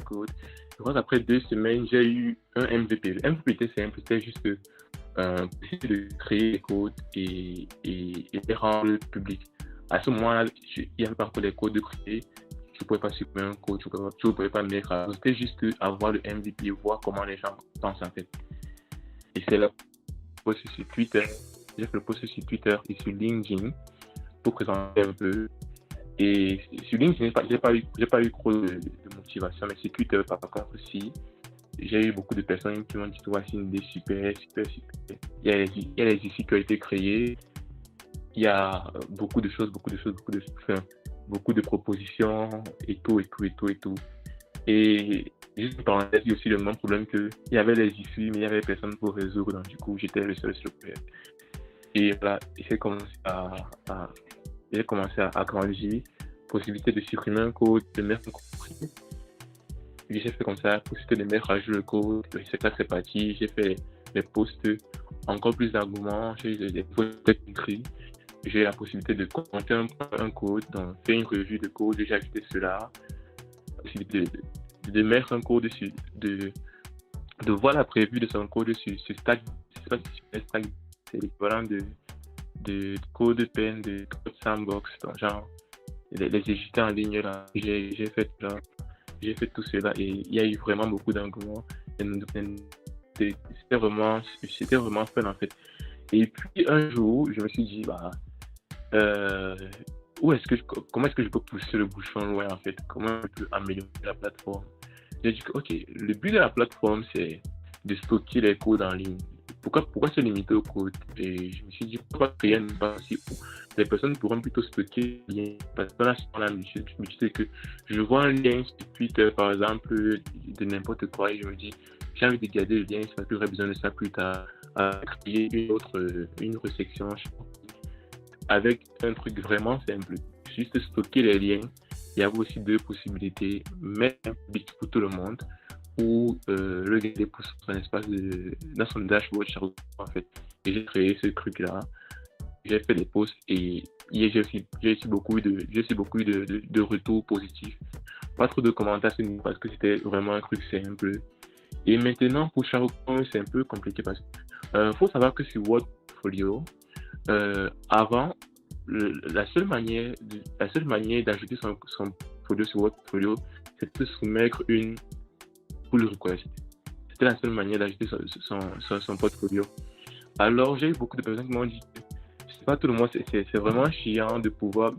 code. Je crois qu'après 2 semaines, j'ai eu un MVP. Le MVP était simple, c'était juste de créer les codes et les rendre publics. À ce moment-là, il n'y avait pas encore les codes de créer. Tu ne pouvais pas supprimer un code, tu ne pouvais pas mettre à... C'était juste avoir le MVP, voir comment les gens pensent en fait. Et c'est là que sur Twitter. J'ai fait le post sur Twitter et sur LinkedIn pour présenter un peu. Et sur LinkedIn, j'ai pas eu trop de motivation, mais sur Twitter, par contre, aussi, j'ai eu beaucoup de personnes qui m'ont dit que voici une idée super. Il y a les issues qui ont été créées. Il y a beaucoup de choses, beaucoup de propositions et tout. Et juste une parenthèse, il y a aussi le même problème qu'il y avait les issues, mais il y avait personne pour résoudre. Donc, du coup, j'étais le seul sur le projet. Et voilà, j'ai commencé à grandir. Possibilité de supprimer un code, de mettre un code. J'ai fait comme ça, possibilité de mettre à jour le code. C'est parti. J'ai fait les posts, encore plus d'arguments. J'ai eu des posts écrits. J'ai la possibilité de commenter un code, donc faire une revue de code. J'ai ajouté cela. Possibilité de mettre un code dessus, de voir la prévue de son code sur Stack. Je sais pas si c'est Stack, c'est l'équivalent de code pen, de code sandbox, donc genre les exécuter en ligne là. J'ai fait là. J'ai fait tout cela et il y a eu vraiment beaucoup d'engouement. C'était vraiment fun en fait. Et puis un jour, je me suis dit, euh, comment est-ce que je peux pousser le bouchon loin en fait? Comment je peux améliorer la plateforme? J'ai dit que, ok, le but de la plateforme, c'est de stocker les codes en ligne. Pourquoi se limiter au code? Et je me suis dit, pourquoi créer un espace où les personnes pourront plutôt stocker les liens? Parce que là, je me dis que je vois un lien sur Twitter, par exemple, de n'importe quoi, et je me dis, j'ai envie de garder le lien, ça plus j'aurai besoin de ça plus tard, à créer une autre section avec un truc vraiment simple. Juste stocker les liens. Il y avait aussi deux possibilités, mettre un public pour tout le monde ou le garder pour son espace dans son dashboard en fait. Et j'ai créé ce truc-là. J'ai fait des posts et j'ai aussi beaucoup de retours positifs. Pas trop de commentaires parce que c'était vraiment un truc simple. Et maintenant, pour Charocon, c'est un peu compliqué parce que faut savoir que sur Wordfolio, avant, la seule manière d'ajouter son portfolio sur Wordfolio, c'était de soumettre une pull request. C'était la seule manière d'ajouter son portfolio. Alors, j'ai eu beaucoup de personnes qui m'ont dit que c'est pas tout le monde, c'est vraiment chiant de pouvoir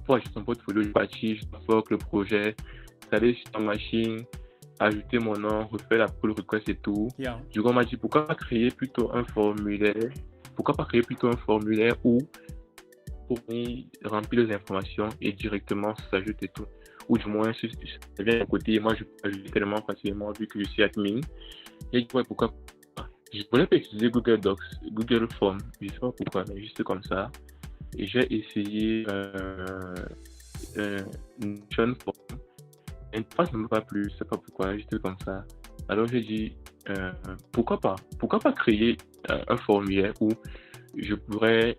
ajouter son portfolio, je partis, je fork le projet, aller sur ta machine, ajouter mon nom, refaire la pull request et tout. Yeah. Du coup, on m'a dit pourquoi pas créer plutôt un formulaire où pour remplir les informations et directement s'ajouter et tout. Ou du moins, si ça vient d'un côté, moi je peux ajouter tellement facilement vu que je suis admin. Et je vois pourquoi pas. Je voulais pas utiliser Google Docs, Google Forms, je sais pas pourquoi, mais juste comme ça. Et j'ai essayé Notion Form. Et ça ne m'a pas plu, je sais pas pourquoi, juste comme ça. Alors j'ai dit, pourquoi pas créer un formulaire où je pourrais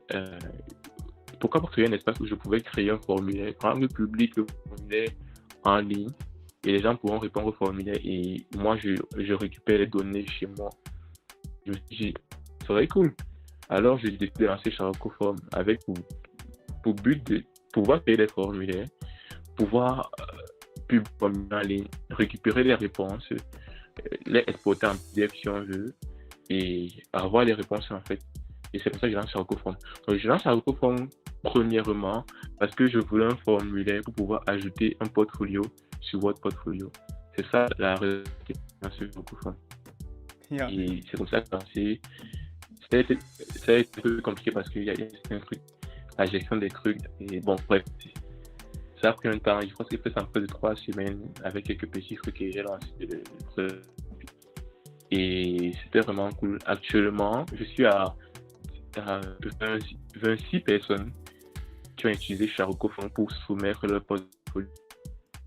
pourquoi pas créer un espace où je pouvais créer un formulaire, rendre public le formulaire en ligne et les gens pourront répondre au formulaire et moi je récupère les données chez moi. Je me suis dit, ça serait cool. Alors j'ai décidé de lancer Charocoform avec pour but de pouvoir créer des formulaires, pouvoir publier en ligne, récupérer les réponses, les exporter en PDF si on veut et avoir les réponses en fait. Et c'est pour ça que je lance Charocoform. Donc je lance Charocoform premièrement parce que je voulais un formulaire pour pouvoir ajouter un portfolio sur votre portfolio. C'est ça la raison de lancer Charocoform. Yeah. Et c'est comme ça que ça a été un peu compliqué parce qu'il y a un truc, la gestion des trucs. Et bon, bref, ça a pris un temps. Je pense que c'est un peu de 3 semaines avec quelques petits trucs que j'ai lancé. Et c'était vraiment cool. Actuellement, je suis à 26 personnes qui ont utilisé Charocoform pour soumettre leur portfolio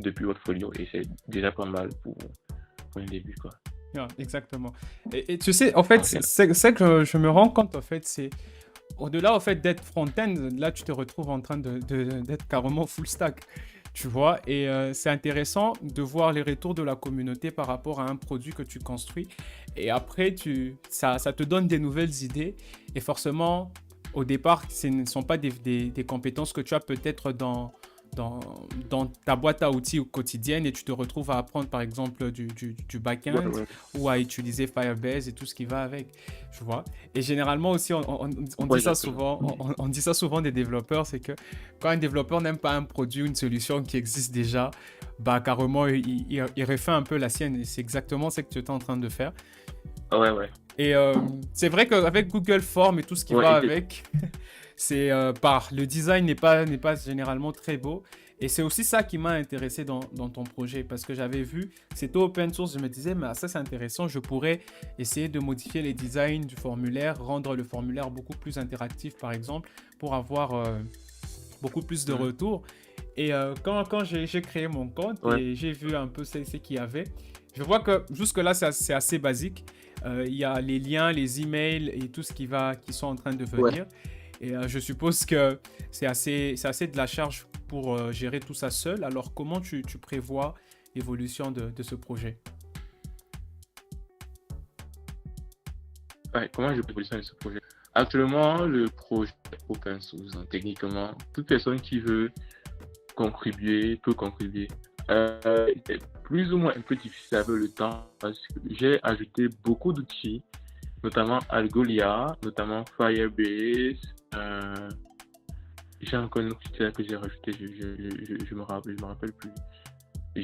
depuis Wordfolio et c'est déjà pas mal pour un début quoi. Yeah, exactement. Et tu sais, en fait, c'est que je me rends compte, en fait, c'est au-delà au fait d'être front-end, là tu te retrouves en train d'être carrément full stack, tu vois, et c'est intéressant de voir les retours de la communauté par rapport à un produit que tu construis, et après ça te donne des nouvelles idées, et forcément, au départ, ce ne sont pas des compétences que tu as peut-être dans ta boîte à outils quotidienne et tu te retrouves à apprendre par exemple du back-end ou à utiliser Firebase et tout ce qui va avec, tu vois. Et généralement aussi, on dit ça souvent, on dit ça souvent des développeurs, c'est que quand un développeur n'aime pas un produit ou une solution qui existe déjà, bah carrément, il refait un peu la sienne et c'est exactement ce que tu es en train de faire. Ouais. Et c'est vrai qu'avec Google Forms et tout ce qui va avec... c'est le design n'est pas généralement très beau et c'est aussi ça qui m'a intéressé dans ton projet parce que j'avais vu c'était open source, je me disais mais ça c'est intéressant, je pourrais essayer de modifier les designs du formulaire, rendre le formulaire beaucoup plus interactif par exemple pour avoir beaucoup plus de retours et quand j'ai créé mon compte et j'ai vu un peu ce qu'il y avait, je vois que jusque là c'est assez basique, il y a les liens, les emails et tout ce qui sont en train de venir. Et je suppose que c'est assez de la charge pour gérer tout ça seul. Alors, comment tu prévois l'évolution de ce projet? Ouais, comment je prévois l'évolution de ce projet? Actuellement, le projet est open source. Techniquement, toute personne qui veut contribuer peut contribuer. C'est plus ou moins un peu difficile avec le temps parce que j'ai ajouté beaucoup d'outils, notamment Algolia, notamment Firebase. J'ai encore une autre outil que j'ai rajouté, je me rappelle plus.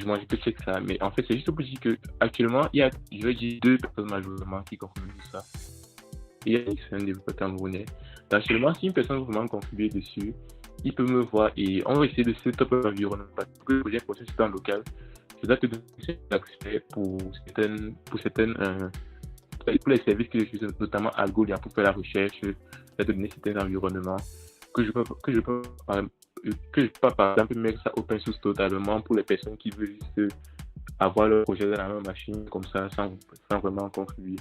Moi, je peux checker ça. Mais en fait, c'est juste pour dire que actuellement, il y a, je vais dire, 2 personnes majoritairement qui contribuent tout ça. Il y a un développeur camerounais. Actuellement, si une personne veut vraiment contribuer dessus, il peut me voir et on va essayer de setup un environnement. Parce que le projet processus est en local. Je dois te donner l'accès pour les services que j'utilise, notamment Algolia pour faire la recherche, je vais te donner certains environnements que je peux par exemple mettre ça open source totalement pour les personnes qui veulent juste avoir leur projet dans la même machine comme ça sans vraiment contribuer.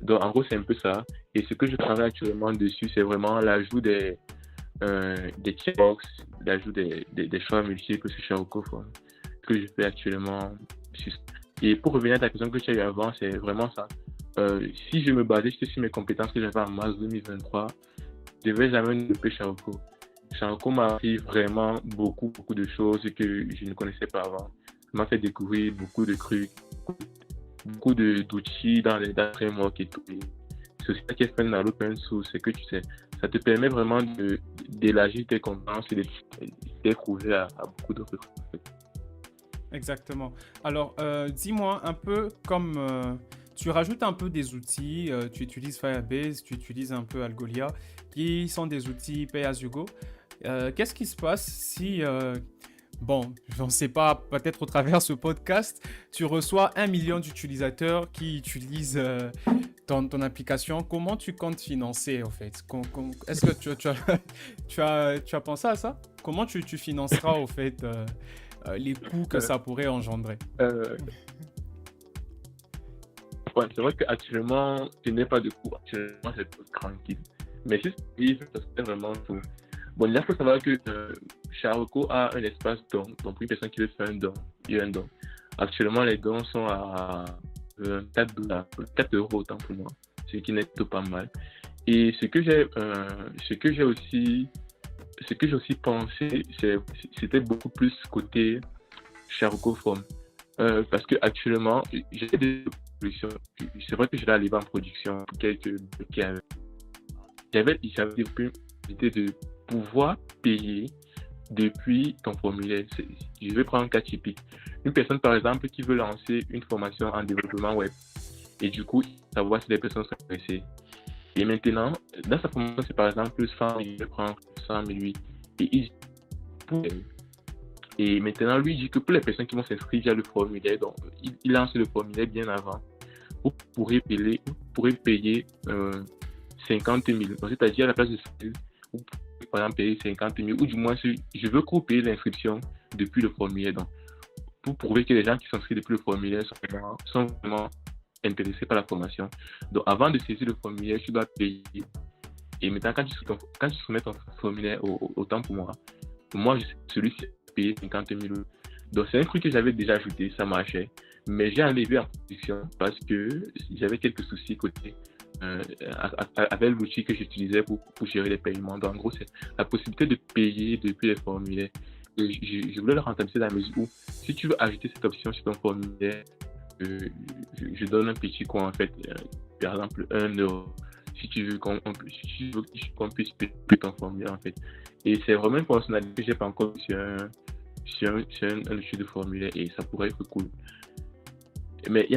Donc en gros c'est un peu ça. Et ce que je travaille actuellement dessus, c'est vraiment l'ajout des checkbox, l'ajout des choix multiples sur Charoko que je fais actuellement. Et pour revenir à ta question que tu as eu avant, c'est vraiment ça. Si je me basais sur mes compétences que j'avais en mars 2023, je ne devais jamais développer Charoko. Charoko m'a appris vraiment beaucoup de choses que je ne connaissais pas avant. Ça m'a fait découvrir beaucoup de trucs, beaucoup d'outils dans les data frameworks et tout. C'est aussi ça qui est fait dans l'open source, c'est que tu sais, ça te permet vraiment d'élargir tes compétences et de découvrir à beaucoup d'autres trucs. Exactement. Alors, dis-moi un peu comme tu rajoutes un peu des outils, tu utilises Firebase, tu utilises un peu Algolia, qui sont des outils pay as you go. Qu'est-ce qui se passe si, je ne sais pas, peut-être au travers de ce podcast, tu reçois 1 million d'utilisateurs qui utilisent ton application. Comment tu comptes financer, en fait? Est-ce que tu as pensé à ça? Comment tu financeras, au fait, les coûts que ça pourrait engendrer? Ouais, c'est vrai qu'actuellement, je n'ai pas de coûts. Actuellement, c'est tout tranquille. Mais si c'est vraiment tout. Bon, il faut savoir que Charoko a un espace don. Donc, pour une personne qui veut faire un don, il y a un don. Actuellement, les dons sont à 4 $, 4 € autant pour moi, ce qui n'est pas mal. Et ce que j'ai aussi pensé, c'était beaucoup plus côté Charoko Form. Parce que actuellement, j'ai des productions. C'est vrai que je vais aller en production pour quelques qui avaient. J'avais développé l'idée de pouvoir payer depuis ton formulaire. Je vais prendre un cas typique. Une personne, par exemple, qui veut lancer une formation en développement web et du coup, savoir si les personnes sont intéressées. Et maintenant, dans sa formation, c'est par exemple 100 000, il veut prendre 100 000, oui. Et maintenant, lui, il dit que pour les personnes qui vont s'inscrire via le formulaire, donc il lance le formulaire bien avant. Vous pourrez payer 50 000. Donc, c'est-à-dire à la place de 100 000, vous pouvez par exemple payer 50 000, ou du moins, je veux couper l'inscription depuis le formulaire. Donc, pour prouver que les gens qui s'inscrivent depuis le formulaire sont vraiment intéressés par la formation. Donc, avant de saisir le formulaire, tu dois payer. Et maintenant, quand tu soumets ton formulaire, autant pour moi, celui-ci payer 50 000 €. Donc, c'est un truc que j'avais déjà ajouté, ça marchait. Mais j'ai enlevé en production parce que j'avais quelques soucis côté avec l'outil que j'utilisais pour gérer les paiements. Donc, en gros, c'est la possibilité de payer depuis les formulaires. Et je voulais le rentabiliser dans la mesure où, si tu veux ajouter cette option sur ton formulaire, je donne un petit coin, en fait, par exemple 1 €. Si tu veux qu'on puisse payer ton formulaire, en fait. Et c'est vraiment une fonctionnalité que je n'ai pas encore sur un outil de formulaire et ça pourrait être cool. Mais il y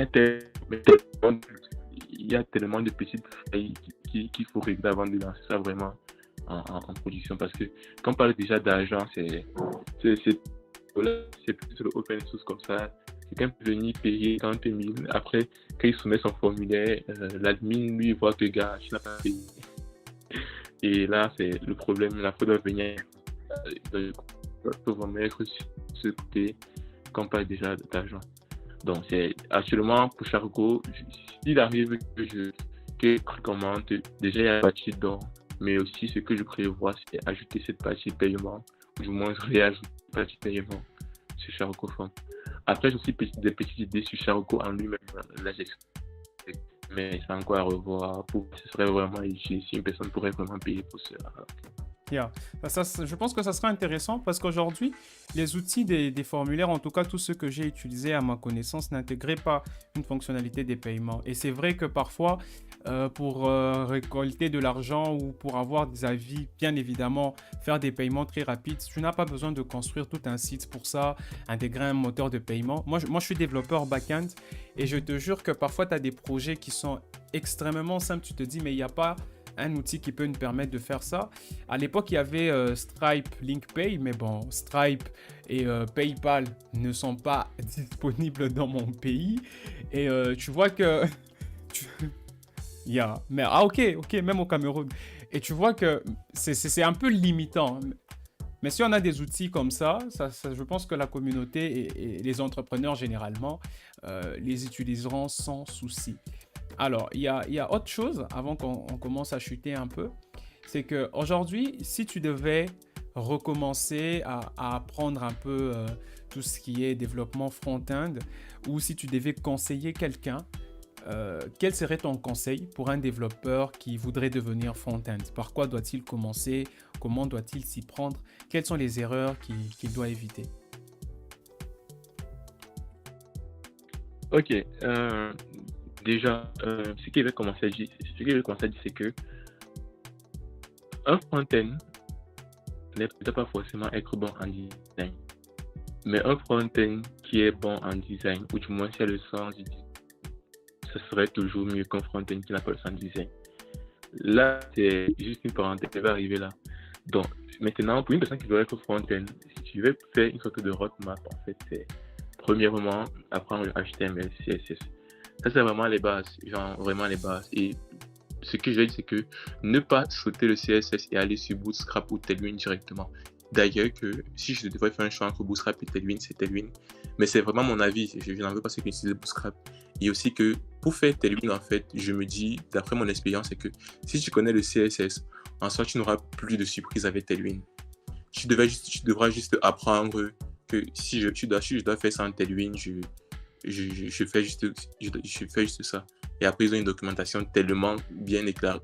a tellement de petits détails qu'il faut régler avant de lancer ça vraiment en production. Parce que quand on parle déjà d'argent, c'est plus sur le open source comme ça. Quelqu'un peut venir payer 40 000. Après, quand il soumet son formulaire, l'admin lui voit que gars, tu n'as pas payé. Et là, c'est le problème. La faute doit venir. Il faut vraiment être sur ce côté quand on parle déjà d'argent. Donc, c'est actuellement pour Charoko, s'il arrive que je commente, déjà il y a la partie don, mais aussi ce que je prévois, c'est ajouter cette partie de paiement, ou du moins réajouter cette partie de paiement sur Charoko Form. Après, j'ai aussi des petites idées sur Charoko en lui-même, là mais c'est encore à revoir. Ce serait vraiment utile si une personne pourrait vraiment payer pour cela. Yeah. Je pense que ça sera intéressant parce qu'aujourd'hui, les outils des formulaires, en tout cas tous ceux que j'ai utilisés à ma connaissance, n'intégraient pas une fonctionnalité des paiements. Et c'est vrai que parfois, pour récolter de l'argent ou pour avoir des avis, bien évidemment, faire des paiements très rapides, tu n'as pas besoin de construire tout un site pour ça, intégrer un moteur de paiement. Moi, je suis développeur back-end et je te jure que parfois, tu as des projets qui sont extrêmement simples. Tu te dis, mais il n'y a pas un outil qui peut nous permettre de faire ça. À l'époque, il y avait Stripe, LinkPay, mais bon, Stripe et PayPal ne sont pas disponibles dans mon pays. Et tu vois que... Mais, ok, même au Cameroun. Et tu vois que c'est un peu limitant. Mais si on a des outils comme ça, je pense que la communauté et les entrepreneurs généralement les utiliseront sans souci. Alors, il y a autre chose avant qu'on commence à chuter un peu. C'est qu'aujourd'hui, si tu devais recommencer à apprendre un peu tout ce qui est développement front-end, ou si tu devais conseiller quelqu'un, quel serait ton conseil pour un développeur qui voudrait devenir front-end? Par quoi doit-il commencer? Comment doit-il s'y prendre? Quelles sont les erreurs qu'il doit éviter? Ok. Déjà, ce qu'il veut commencer à dire, c'est que un front-end n'est peut-être pas forcément être bon en design. Mais un front-end qui est bon en design, ou du moins si elle le sens du design, ce serait toujours mieux qu'un front-end qui n'a pas le sens du design. Là, c'est juste une parenthèse, elle va arriver là. Donc, maintenant, pour une personne qui veut être front-end, si tu veux faire une sorte de roadmap, en fait, c'est premièrement apprendre HTML, CSS. Ça, c'est vraiment les bases, vraiment les bases. Et ce que je vais dire, c'est que ne pas sauter le CSS et aller sur Bootstrap ou Tailwind directement. D'ailleurs, que si je devrais faire un choix entre Bootstrap et Tailwind, c'est Tailwind. Mais c'est vraiment mon avis, je n'en veux pas ceux qui utilisent Bootstrap. Et aussi que pour faire Tailwind, en fait, je me dis, d'après mon expérience, c'est que si tu connais le CSS, en soi, tu n'auras plus de surprise avec Tailwind. Tu devras juste apprendre que si je dois faire ça en Tailwind, je fais juste ça. Et après, ils ont une documentation tellement bien éclairée,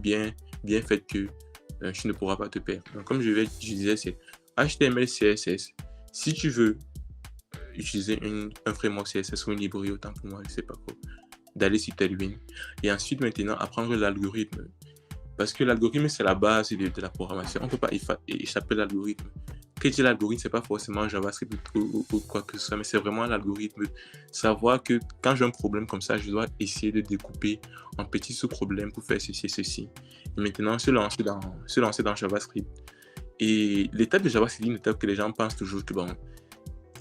bien faite que tu ne pourras pas te perdre. Donc, comme je disais, c'est HTML, CSS. Si tu veux utiliser un framework CSS ou une librairie, autant pour moi, je ne sais pas quoi, d'aller sur Tailwind. Et ensuite, maintenant, apprendre l'algorithme. Parce que l'algorithme, c'est la base de la programmation. On ne peut pas échapper à l'algorithme. Quand je dis l'algorithme, ce n'est pas forcément JavaScript ou quoi que ce soit, mais c'est vraiment l'algorithme. Savoir que quand j'ai un problème comme ça, je dois essayer de découper en petits sous-problèmes pour faire ceci et ceci. Et maintenant, se lancer dans JavaScript. Et l'étape de JavaScript est une étape que les gens pensent toujours que bon,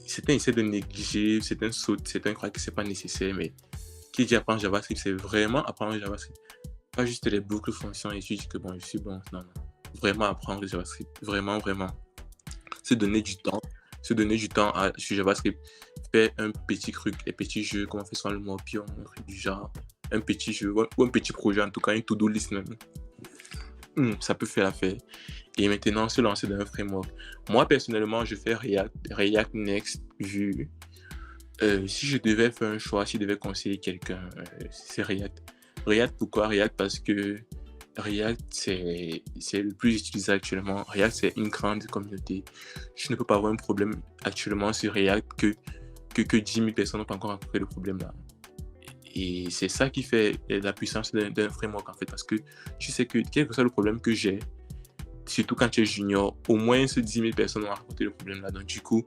certains essaient de négliger, certains sautent, certains croient que ce n'est pas nécessaire, mais qui dit apprendre JavaScript, c'est vraiment apprendre JavaScript. Pas juste les boucles fonctions et tu dis que bon, je suis bon. Non. Vraiment apprendre JavaScript. Vraiment. Se donner du temps sur JavaScript. Faire un petit truc, des petits jeux, comme on fait sur le Morpion, un truc du genre. Un petit jeu, ou un petit projet, en tout cas, une to-do list même. Ça peut faire l'affaire. Et maintenant, se lancer dans un framework. Moi, personnellement, je fais React Next, Vue. Si je devais faire un choix, si je devais conseiller quelqu'un, c'est React. React, pourquoi React? Parce que React, c'est le plus utilisé actuellement. React, c'est une grande communauté. Je ne peux pas avoir un problème actuellement sur React que 10 000 personnes n'ont pas encore rencontré le problème là. Et c'est ça qui fait la puissance d'un framework en fait. Parce que tu sais que quel que soit le problème que j'ai, surtout quand tu es junior, au moins ces 10 000 personnes ont rencontré le problème là. Donc du coup,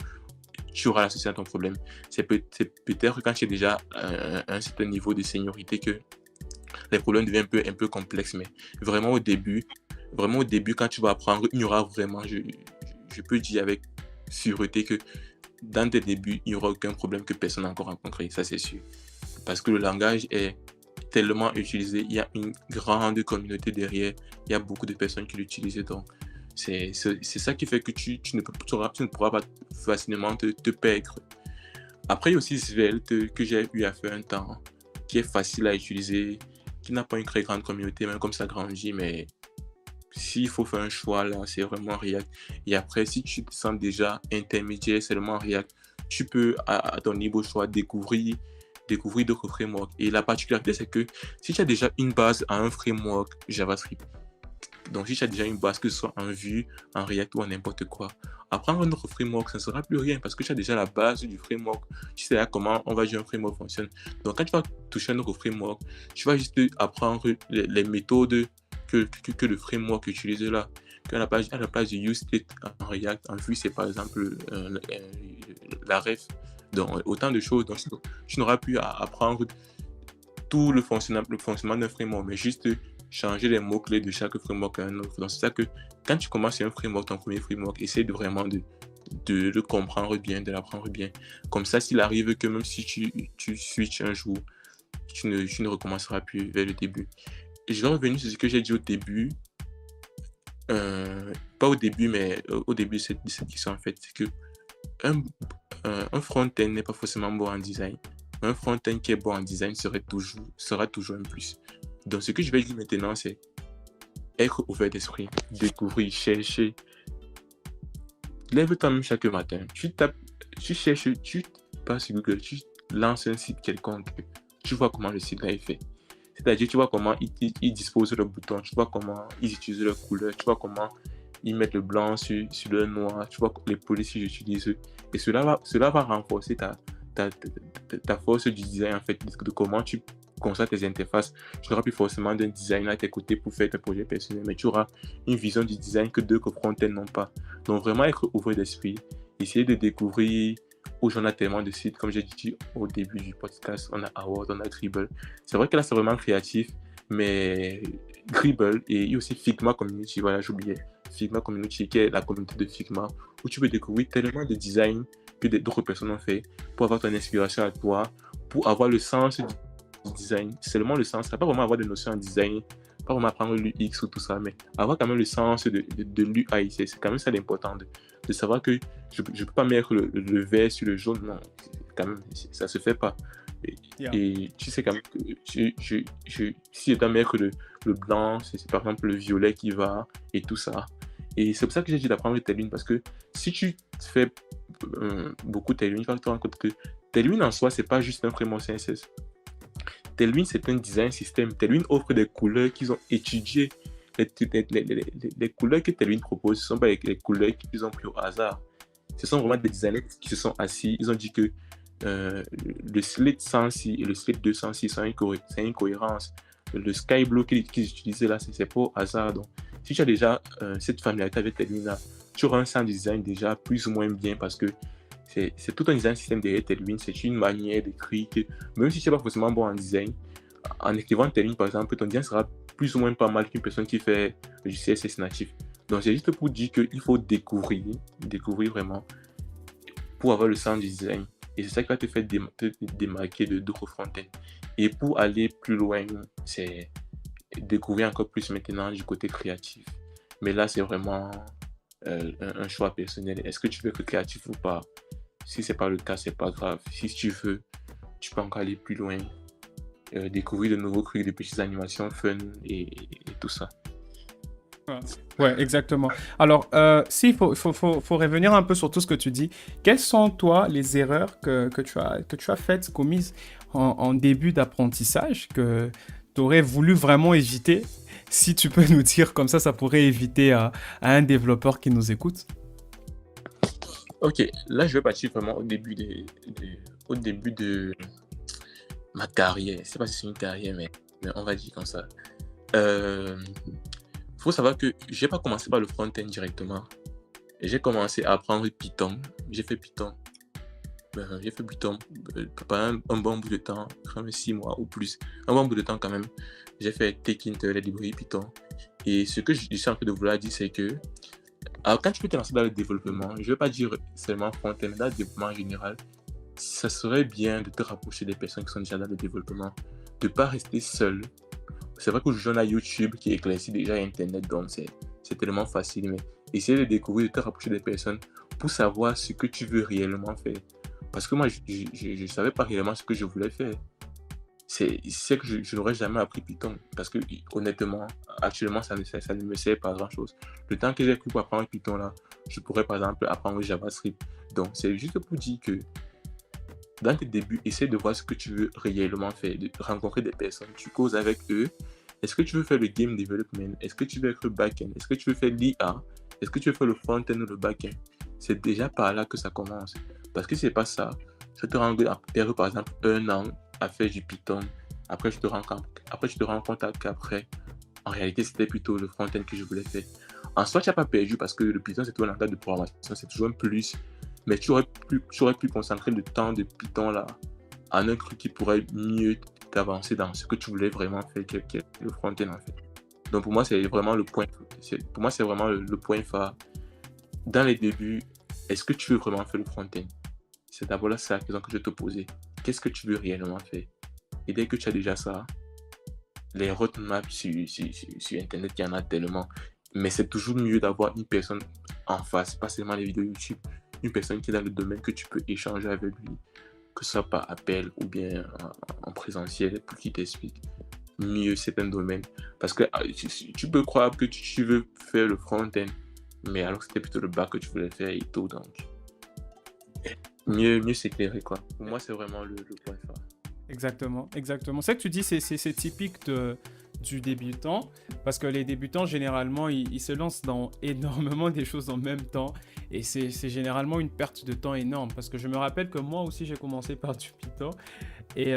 tu auras la solution à ton problème. C'est peut-être quand tu es déjà à un certain niveau de seniorité que les problèmes deviennent un peu complexes, mais vraiment au début, quand tu vas apprendre, il y aura vraiment, je peux dire avec sûreté que dans tes débuts, il n'y aura aucun problème que personne n'a encore rencontré, ça c'est sûr. Parce que le langage est tellement utilisé, il y a une grande communauté derrière, il y a beaucoup de personnes qui l'utilisent, donc c'est ça qui fait que tu ne pourras pas facilement te perdre. Après, il y a aussi Svelte que j'ai eu à faire un temps, qui est facile à utiliser, qui n'a pas une très grande communauté, même comme ça grandit, mais s'il faut faire un choix là, c'est vraiment React. Et après, si tu te sens déjà intermédiaire, c'est seulement React, tu peux à ton libre choix découvrir d'autres frameworks. Et la particularité, c'est que si tu as déjà une base à un framework JavaScript, Donc, si tu as déjà une base, que ce soit en Vue, en React ou en n'importe quoi, apprendre un autre framework, ça ne sera plus rien parce que tu as déjà la base du framework. Tu sais là comment on va dire un framework fonctionne. Donc, quand tu vas toucher un autre framework, tu vas juste apprendre les méthodes que le framework utilise là. À la place du useState en React, en Vue, c'est par exemple la ref. Donc, autant de choses. Donc, tu n'auras plus à apprendre tout le fonctionnement d'un framework, mais juste changer les mots-clés de chaque framework à un autre. Donc, c'est ça que quand tu commences sur un framework, ton premier framework, essaie de vraiment de le comprendre bien, de l'apprendre bien. Comme ça, s'il arrive que même si tu switches un jour, tu ne recommenceras plus vers le début. Et je vais revenir sur ce que j'ai dit au début. Pas au début, mais au début de cette question, en fait, c'est que un front-end n'est pas forcément bon en design. Un front-end qui est bon en design sera toujours un plus. Donc, ce que je vais dire maintenant, c'est être ouvert d'esprit, découvrir, chercher. Lève-toi même chaque matin. Tu cherches, tu passes sur Google, tu lances un site quelconque, tu vois comment le site là est fait. C'est-à-dire, tu vois comment ils disposent le bouton, tu vois comment ils utilisent leur couleur, tu vois comment ils mettent le blanc sur le noir, tu vois les polices qu'ils utilisent. Et cela va renforcer ta force du design, en fait, de comment tu conçois tes interfaces. Tu n'auras plus forcément d'un designer à tes côtés pour faire tes projets personnels, mais tu auras une vision du design que d'autres front-end n'ont pas. Donc, vraiment être ouvert d'esprit, essayer de découvrir. Aujourd'hui, on a tellement de sites, comme j'ai dit au début du podcast, on a Award, on a Dribbble. C'est vrai que là, c'est vraiment créatif, mais Dribbble et aussi Figma Community, voilà, j'oubliais. Figma Community, qui est la communauté de Figma, où tu peux découvrir tellement de designs que d'autres personnes ont fait pour avoir ton inspiration à toi, pour avoir le sens du design. Seulement le sens, pas vraiment avoir des notions en design, pas vraiment apprendre l'UX ou tout ça, mais avoir quand même le sens de l'UI. C'est quand même ça l'important, de savoir que je ne peux pas mettre le vert sur le jaune, non, quand même, ça ne se fait pas. Et tu sais quand même que si je dois mettre le blanc, c'est par exemple le violet qui va, et tout ça. Et c'est pour ça que j'ai dit d'apprendre Tailwind, parce que si tu fais beaucoup Tailwind, tu vas te rendre compte que Tailwind en soi, c'est pas juste un framework CSS. Tailwind, c'est un design système. Tailwind offre des couleurs qu'ils ont étudiées. Les couleurs que Tailwind propose, ce ne sont pas les couleurs qu'ils ont pris au hasard. Ce sont vraiment des designers qui se sont assis. Ils ont dit que le slate 106 et le slate 206 sont une cohérence. Le sky blue qu'ils utilisaient là, c'est pas au hasard. Donc, si tu as déjà cette familiarité avec Tailwind là, tu auras un sens de design déjà plus ou moins bien, parce que c'est tout un design système derrière Tailwind. C'est une manière d'écrire que, même si tu n'es pas forcément bon en design, en écrivant Tailwind par exemple, ton design sera plus ou moins pas mal qu'une personne qui fait du CSS natif. Donc c'est juste pour dire qu'il faut découvrir vraiment pour avoir le sens du design. Et c'est ça qui va te faire te démarquer de d'autres front-end. Et pour aller plus loin, c'est découvrir encore plus maintenant du côté créatif. Mais là, c'est vraiment un choix personnel. Est-ce que tu veux être créatif ou pas? Si c'est pas le cas, c'est pas grave. Si tu veux, tu peux encore aller plus loin. Découvrir de nouveaux trucs, des petites animations fun et tout ça. Ouais, exactement. Alors, s'il faut revenir un peu sur tout ce que tu dis, quelles sont, toi, les erreurs que tu as faites, commises en début d'apprentissage, que tu aurais voulu vraiment éviter? Si tu peux nous dire, comme ça pourrait éviter à un développeur qui nous écoute. Ok, là, je vais partir vraiment au début de ma carrière. Je ne sais pas si c'est une carrière, mais on va dire comme ça. Faut savoir que je n'ai pas commencé par le front-end directement. J'ai commencé à apprendre Python. J'ai fait Python pendant un bon bout de temps, quand même 6 mois ou plus. Un bon bout de temps quand même. J'ai fait Tkinter, les librairies Python. Et ce que je suis en train de vouloir dire, c'est que alors, quand tu peux te lancer dans le développement, je ne vais pas dire seulement front-end, mais dans le développement en général, ça serait bien de te rapprocher des personnes qui sont déjà dans le développement, de ne pas rester seul. C'est vrai qu'aujourd'hui, on a YouTube qui éclaircit déjà Internet, donc c'est tellement facile, mais essayer de découvrir, de te rapprocher des personnes pour savoir ce que tu veux réellement faire. Parce que moi, je ne savais pas réellement ce que je voulais faire. C'est que je n'aurais jamais appris Python, parce que honnêtement, actuellement, ça ne me sert pas à grand chose. Le temps que j'ai pris pour apprendre Python là, je pourrais par exemple apprendre JavaScript. Donc c'est juste pour dire que dans tes débuts, essaie de voir ce que tu veux réellement faire, de rencontrer des personnes, tu causes avec eux Est-ce que tu veux faire le game development? Est-ce que tu veux être back-end? Est-ce que tu veux faire l'IA? Est-ce que tu veux faire le front-end ou le back-end? C'est déjà par là que ça commence. Parce que si c'est pas ça, ça te rend à perdre par exemple 1 an à faire du Python. Après, tu te rends compte qu'après, en réalité, c'était plutôt le front-end que je voulais faire. En soi, tu n'as pas perdu parce que le Python, c'est toujours un langage de programmation, c'est toujours un plus. Mais tu aurais pu concentrer le temps de Python là en un truc qui pourrait mieux t'avancer dans ce que tu voulais vraiment faire, qui est le front-end en fait. Donc pour moi, c'est vraiment le point. Pour moi, c'est vraiment le point phare. Dans les débuts, est-ce que tu veux vraiment faire le front-end? C'est d'abord là ça la question que je vais te poser. Qu'est-ce que tu veux réellement faire? Et dès que tu as déjà ça, les roadmaps sur Internet, il y en a tellement. Mais c'est toujours mieux d'avoir une personne en face, pas seulement les vidéos YouTube, une personne qui est dans le domaine que tu peux échanger avec lui, que ce soit par appel ou bien en présentiel, pour qu'il t'explique mieux certains domaines. Parce que tu peux croire que tu veux faire le front-end, mais alors que c'était plutôt le back que tu voulais faire et tout, donc mieux s'éclairer quoi. Pour moi, c'est vraiment le point phare. Exactement. C'est que tu dis, c'est typique du débutant, parce que les débutants, généralement, ils se lancent dans énormément des choses en même temps, et c'est généralement une perte de temps énorme, parce que je me rappelle que moi aussi, j'ai commencé par du Python, et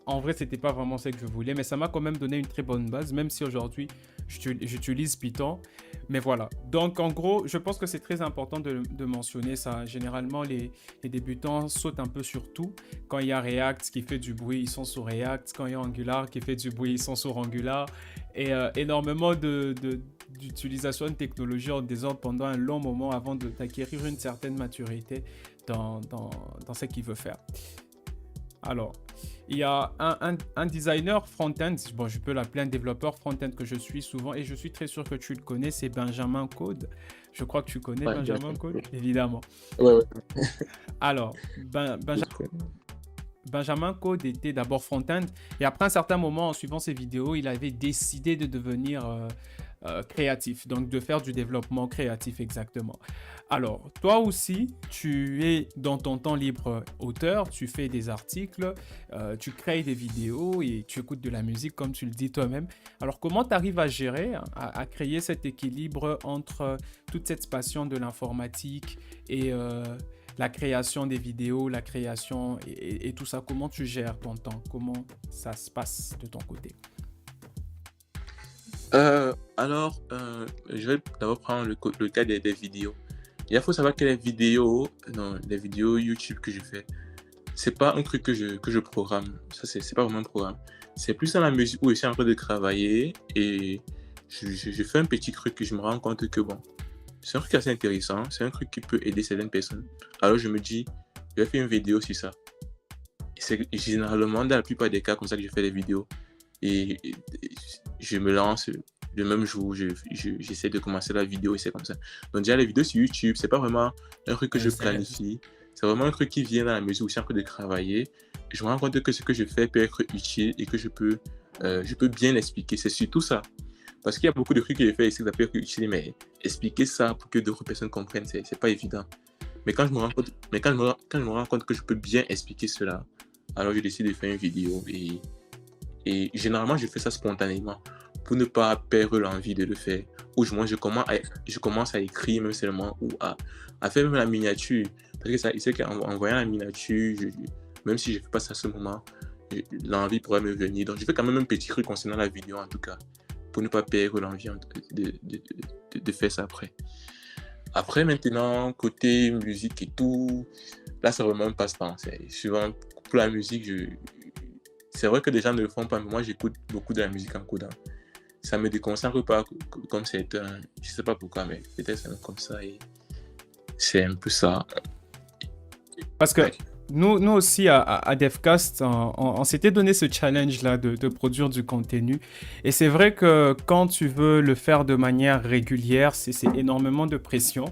en vrai, c'était pas vraiment ce que je voulais, mais ça m'a quand même donné une très bonne base, même si aujourd'hui, j'utilise Python. Mais voilà. Donc, en gros, je pense que c'est très important de mentionner ça. Généralement, les débutants sautent un peu sur tout. Quand il y a React qui fait du bruit, ils sont sur React. Quand il y a Angular qui fait du bruit, ils sont sur Angular. Et énormément d'utilisation de technologie en désordre pendant un long moment avant d'acquérir une certaine maturité dans ce qu'il veut faire. Alors, il y a un designer front-end, bon, je peux l'appeler un développeur front-end que je suis souvent, et je suis très sûr que tu le connais, c'est Benjamin Code. Je crois que tu connais Benjamin Code, évidemment. Ouais. Alors, Benjamin Code était d'abord front-end, et après un certain moment, en suivant ses vidéos, il avait décidé de devenir créatif, donc de faire du développement créatif exactement. Alors, toi aussi, tu es dans ton temps libre auteur, tu fais des articles, tu crées des vidéos et tu écoutes de la musique comme tu le dis toi-même. Alors, comment tu arrives à gérer, à créer cet équilibre entre toute cette passion de l'informatique et la création des vidéos, la création et tout ça? Comment tu gères ton temps? Comment ça se passe de ton côté? Je vais d'abord prendre le cas des vidéos. Il faut savoir que les vidéos YouTube que je fais, c'est pas un truc que je programme. Ça, c'est pas vraiment un programme. C'est plus dans la mesure où je suis en train de travailler et je fais un petit truc que je me rends compte que bon, c'est un truc assez intéressant. C'est un truc qui peut aider certaines personnes. Alors je me dis, je vais faire une vidéo sur ça. Et c'est généralement dans la plupart des cas comme ça que je fais des vidéos. Et je me lance le même jour, j'essaie de commencer la vidéo et c'est comme ça. Donc déjà les vidéos sur YouTube, c'est pas vraiment un truc que je planifie, c'est vraiment un truc qui vient dans la mesure où je suis en train de travailler. Je me rends compte que ce que je fais peut être utile et que je peux bien expliquer. C'est surtout ça. Parce qu'il y a beaucoup de trucs que je fais ici qui peuvent être utiles, mais expliquer ça pour que d'autres personnes comprennent, c'est pas évident. Mais quand je me rends compte que je peux bien expliquer cela, alors je décide de faire une vidéo et généralement je fais ça spontanément pour ne pas perdre l'envie de le faire. Ou moi je commence à écrire même seulement ou à faire même la miniature. Parce que c'est qu'en voyant la miniature, même si je ne fais pas ça à ce moment, l'envie pourrait me venir. Donc je fais quand même un petit truc concernant la vidéo en tout cas, pour ne pas perdre l'envie de faire ça après. Après maintenant, côté musique et tout, là c'est vraiment un passe-temps. C'est souvent pour la musique, c'est vrai que des gens ne le font pas, mais moi j'écoute beaucoup de la musique en codant. Ça me déconcentre pas comme c'est je sais pas pourquoi, mais peut-être c'est comme ça et c'est un peu ça. Parce que nous aussi à Devcast, on s'était donné ce challenge-là de produire du contenu. Et c'est vrai que quand tu veux le faire de manière régulière, c'est énormément de pression.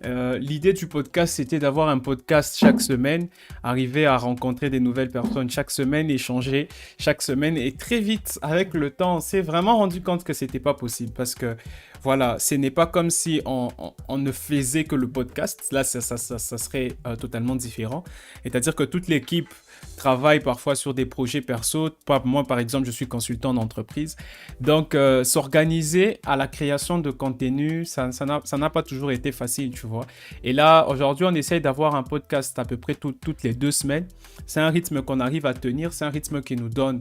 L'idée du podcast, c'était d'avoir un podcast chaque semaine, arriver à rencontrer des nouvelles personnes chaque semaine, échanger chaque semaine. Et très vite, avec le temps, on s'est vraiment rendu compte que c'était pas possible parce que voilà, ce n'est pas comme si on ne faisait que le podcast. Là, ça serait totalement différent. C'est-à-dire que toute l'équipe travaille parfois sur des projets perso. Moi, par exemple, je suis consultant d'entreprise. Donc, s'organiser à la création de contenu, ça n'a pas toujours été facile, tu vois. Et là, aujourd'hui, on essaye d'avoir un podcast à peu près toutes les 2 semaines. C'est un rythme qu'on arrive à tenir. C'est un rythme qui nous donne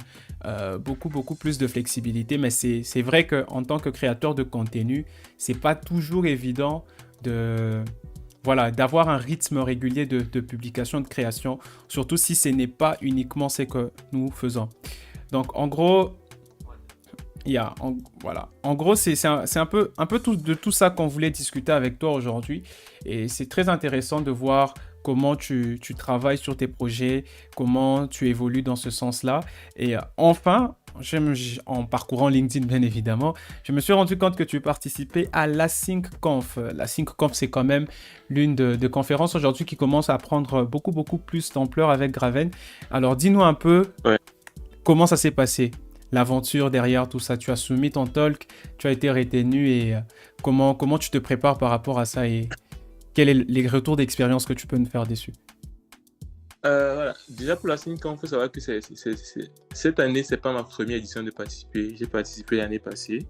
beaucoup plus de flexibilité. Mais c'est vrai qu'en tant que créateur de contenu, c'est pas toujours évident d'avoir un rythme régulier de publication, de création, surtout si ce n'est pas uniquement ce que nous faisons. Donc, en gros, En gros, c'est un peu de tout ça qu'on voulait discuter avec toi aujourd'hui. Et c'est très intéressant de voir comment tu travailles sur tes projets, comment tu évolues dans ce sens-là. Et enfin, en parcourant LinkedIn, bien évidemment, je me suis rendu compte que tu participais à l'AsyncConf. L'AsyncConf, c'est quand même l'une de conférences aujourd'hui qui commence à prendre beaucoup plus d'ampleur avec Graven. Alors, dis-nous un peu comment ça s'est passé, l'aventure derrière tout ça. Tu as soumis ton talk, tu as été retenu et comment tu te prépares par rapport à ça et quels sont les retours d'expérience que tu peux nous faire dessus? Voilà. Déjà pour la SyncConf, il faut savoir que cette année, c'est pas ma première édition de participer. J'ai participé l'année passée.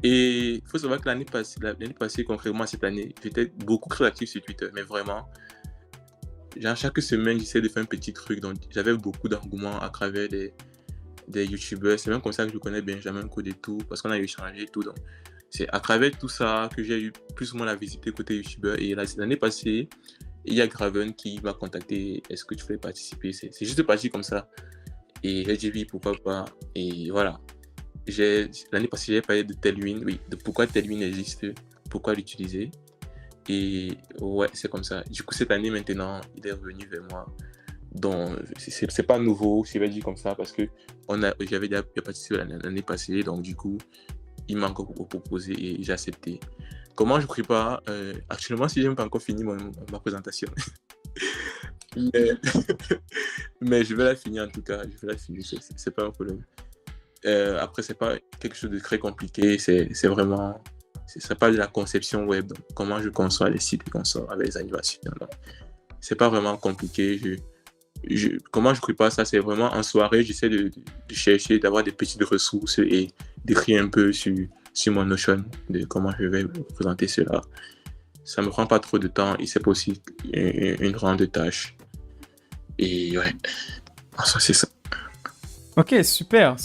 Et il faut savoir que l'année passée, contrairement à cette année, j'étais beaucoup très actif sur Twitter. Mais vraiment, genre chaque semaine, j'essayais de faire un petit truc. Donc j'avais beaucoup d'engouement à travers des youtubeurs. C'est même comme ça que je connais Benjamin Code et tout, parce qu'on a échangé et tout. Donc c'est à travers tout ça que j'ai eu plus ou moins la visibilité côté youtubeur. Et l'année passée, il y a Graven qui m'a contacté. Est-ce que tu voulais participer? C'est juste parti comme ça. Et j'ai dit oui, pourquoi pas. Et voilà. L'année passée, j'ai parlé de Tailwind, oui, de pourquoi Tailwind existe, pourquoi l'utiliser. Et ouais, c'est comme ça. Du coup, cette année maintenant, il est revenu vers moi. Donc, c'est pas nouveau, je vais dire comme ça, parce que j'avais déjà participé l'année passée. Donc, du coup, il m'a encore proposé et j'ai accepté. Comment je prépare? Actuellement, si je n'ai pas encore fini ma présentation. mais je vais la finir en tout cas. Je vais la finir, c'est pas un problème. Après, c'est pas quelque chose de très compliqué. C'est vraiment... Ça parle de la conception web. Donc, comment je conçois les sites et conçois avec les animations. Donc, c'est pas vraiment compliqué. Comment je prépare ça? C'est vraiment en soirée, j'essaie de chercher, d'avoir des petites ressources et d'écrire un peu sur mon Notion de comment je vais présenter cela. Ça me prend pas trop de temps et c'est pas aussi une grande tâche. Et ouais, ça c'est ça. Ok, super.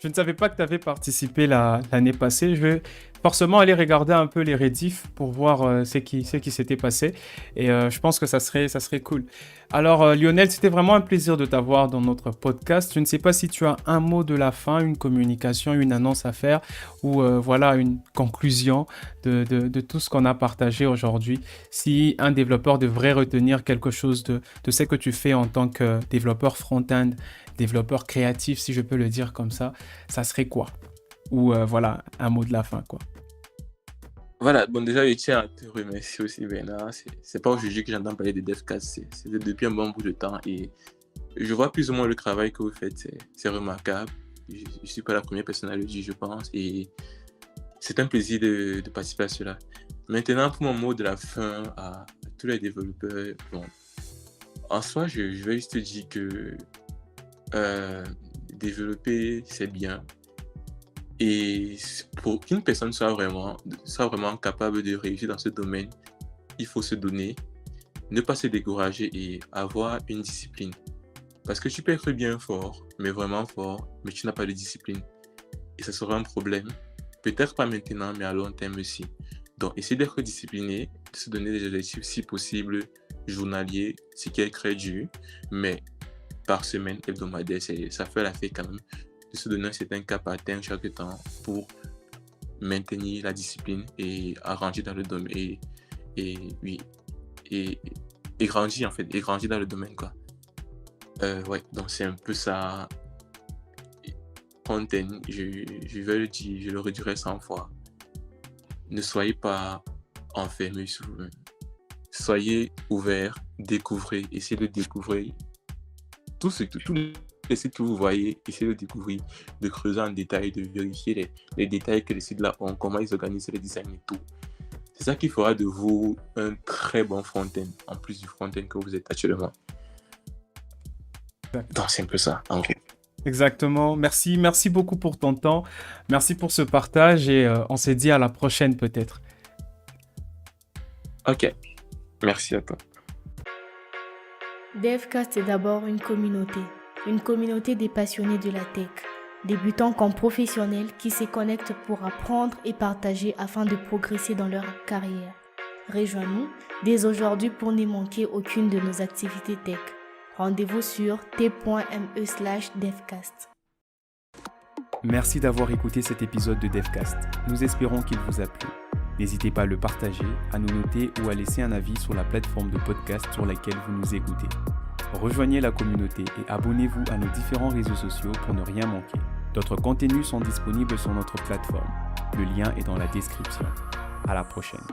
Je ne savais pas que tu avais participé l'année passée. Je vais forcément aller regarder un peu les rediffs pour voir ce qui s'était passé. Et je pense que ça serait cool. Alors, Lionel, c'était vraiment un plaisir de t'avoir dans notre podcast. Je ne sais pas si tu as un mot de la fin, une communication, une annonce à faire ou une conclusion de tout ce qu'on a partagé aujourd'hui. Si un développeur devrait retenir quelque chose de ce que tu fais en tant que développeur front-end, développeur créatif, si je peux le dire comme ça serait quoi? Ou un mot de la fin, quoi. Voilà, bon déjà je tiens à te remercier aussi Bernard. C'est pas aujourd'hui que j'entends parler de DevCast, c'est depuis un bon bout de temps et je vois plus ou moins le travail que vous faites, c'est remarquable. Je suis pas la première personne à le dire, je pense, et c'est un plaisir de participer à cela. Maintenant, pour mon mot de la fin à tous les développeurs, bon, en soi, je vais juste te dire que développer, c'est bien. Et pour qu'une personne soit vraiment capable de réussir dans ce domaine, il faut se donner, ne pas se décourager et avoir une discipline. Parce que tu peux être bien fort, mais vraiment fort, mais tu n'as pas de discipline. Et ça sera un problème. Peut-être pas maintenant, mais à long terme aussi. Donc, essayer d'être discipliné, de se donner des objectifs si possible, journaliers, ce qui est très dur, mais par semaine, hebdomadaire, ça fait l'affaire quand même. De se donner un certain cap à atteindre chaque temps pour maintenir la discipline et arranger dans le domaine et grandir en fait, et grandir dans le domaine quoi. Ouais, donc c'est un peu ça. Content, je vais le dire, je le redirai 100 fois. Ne soyez pas enfermés sur vous. Soyez ouverts, découvrez, essayez de découvrir tout les sites que vous voyez, essayez de découvrir, de creuser en détail, de vérifier les détails que les sites-là ont, comment ils organisent les designs et tout. C'est ça qui fera de vous un très bon front-end, en plus du front-end que vous êtes actuellement. Donc, c'est un peu ça, en gros. Exactement. Merci beaucoup pour ton temps. Merci pour ce partage et on se dit à la prochaine peut-être. Ok, merci à toi. DevCast est d'abord une communauté des passionnés de la tech, débutants comme professionnels qui se connectent pour apprendre et partager afin de progresser dans leur carrière. Rejoins-nous dès aujourd'hui pour ne manquer aucune de nos activités tech. Rendez-vous sur t.me/devcast. Merci d'avoir écouté cet épisode de DevCast. Nous espérons qu'il vous a plu. N'hésitez pas à le partager, à nous noter ou à laisser un avis sur la plateforme de podcast sur laquelle vous nous écoutez. Rejoignez la communauté et abonnez-vous à nos différents réseaux sociaux pour ne rien manquer. D'autres contenus sont disponibles sur notre plateforme. Le lien est dans la description. À la prochaine.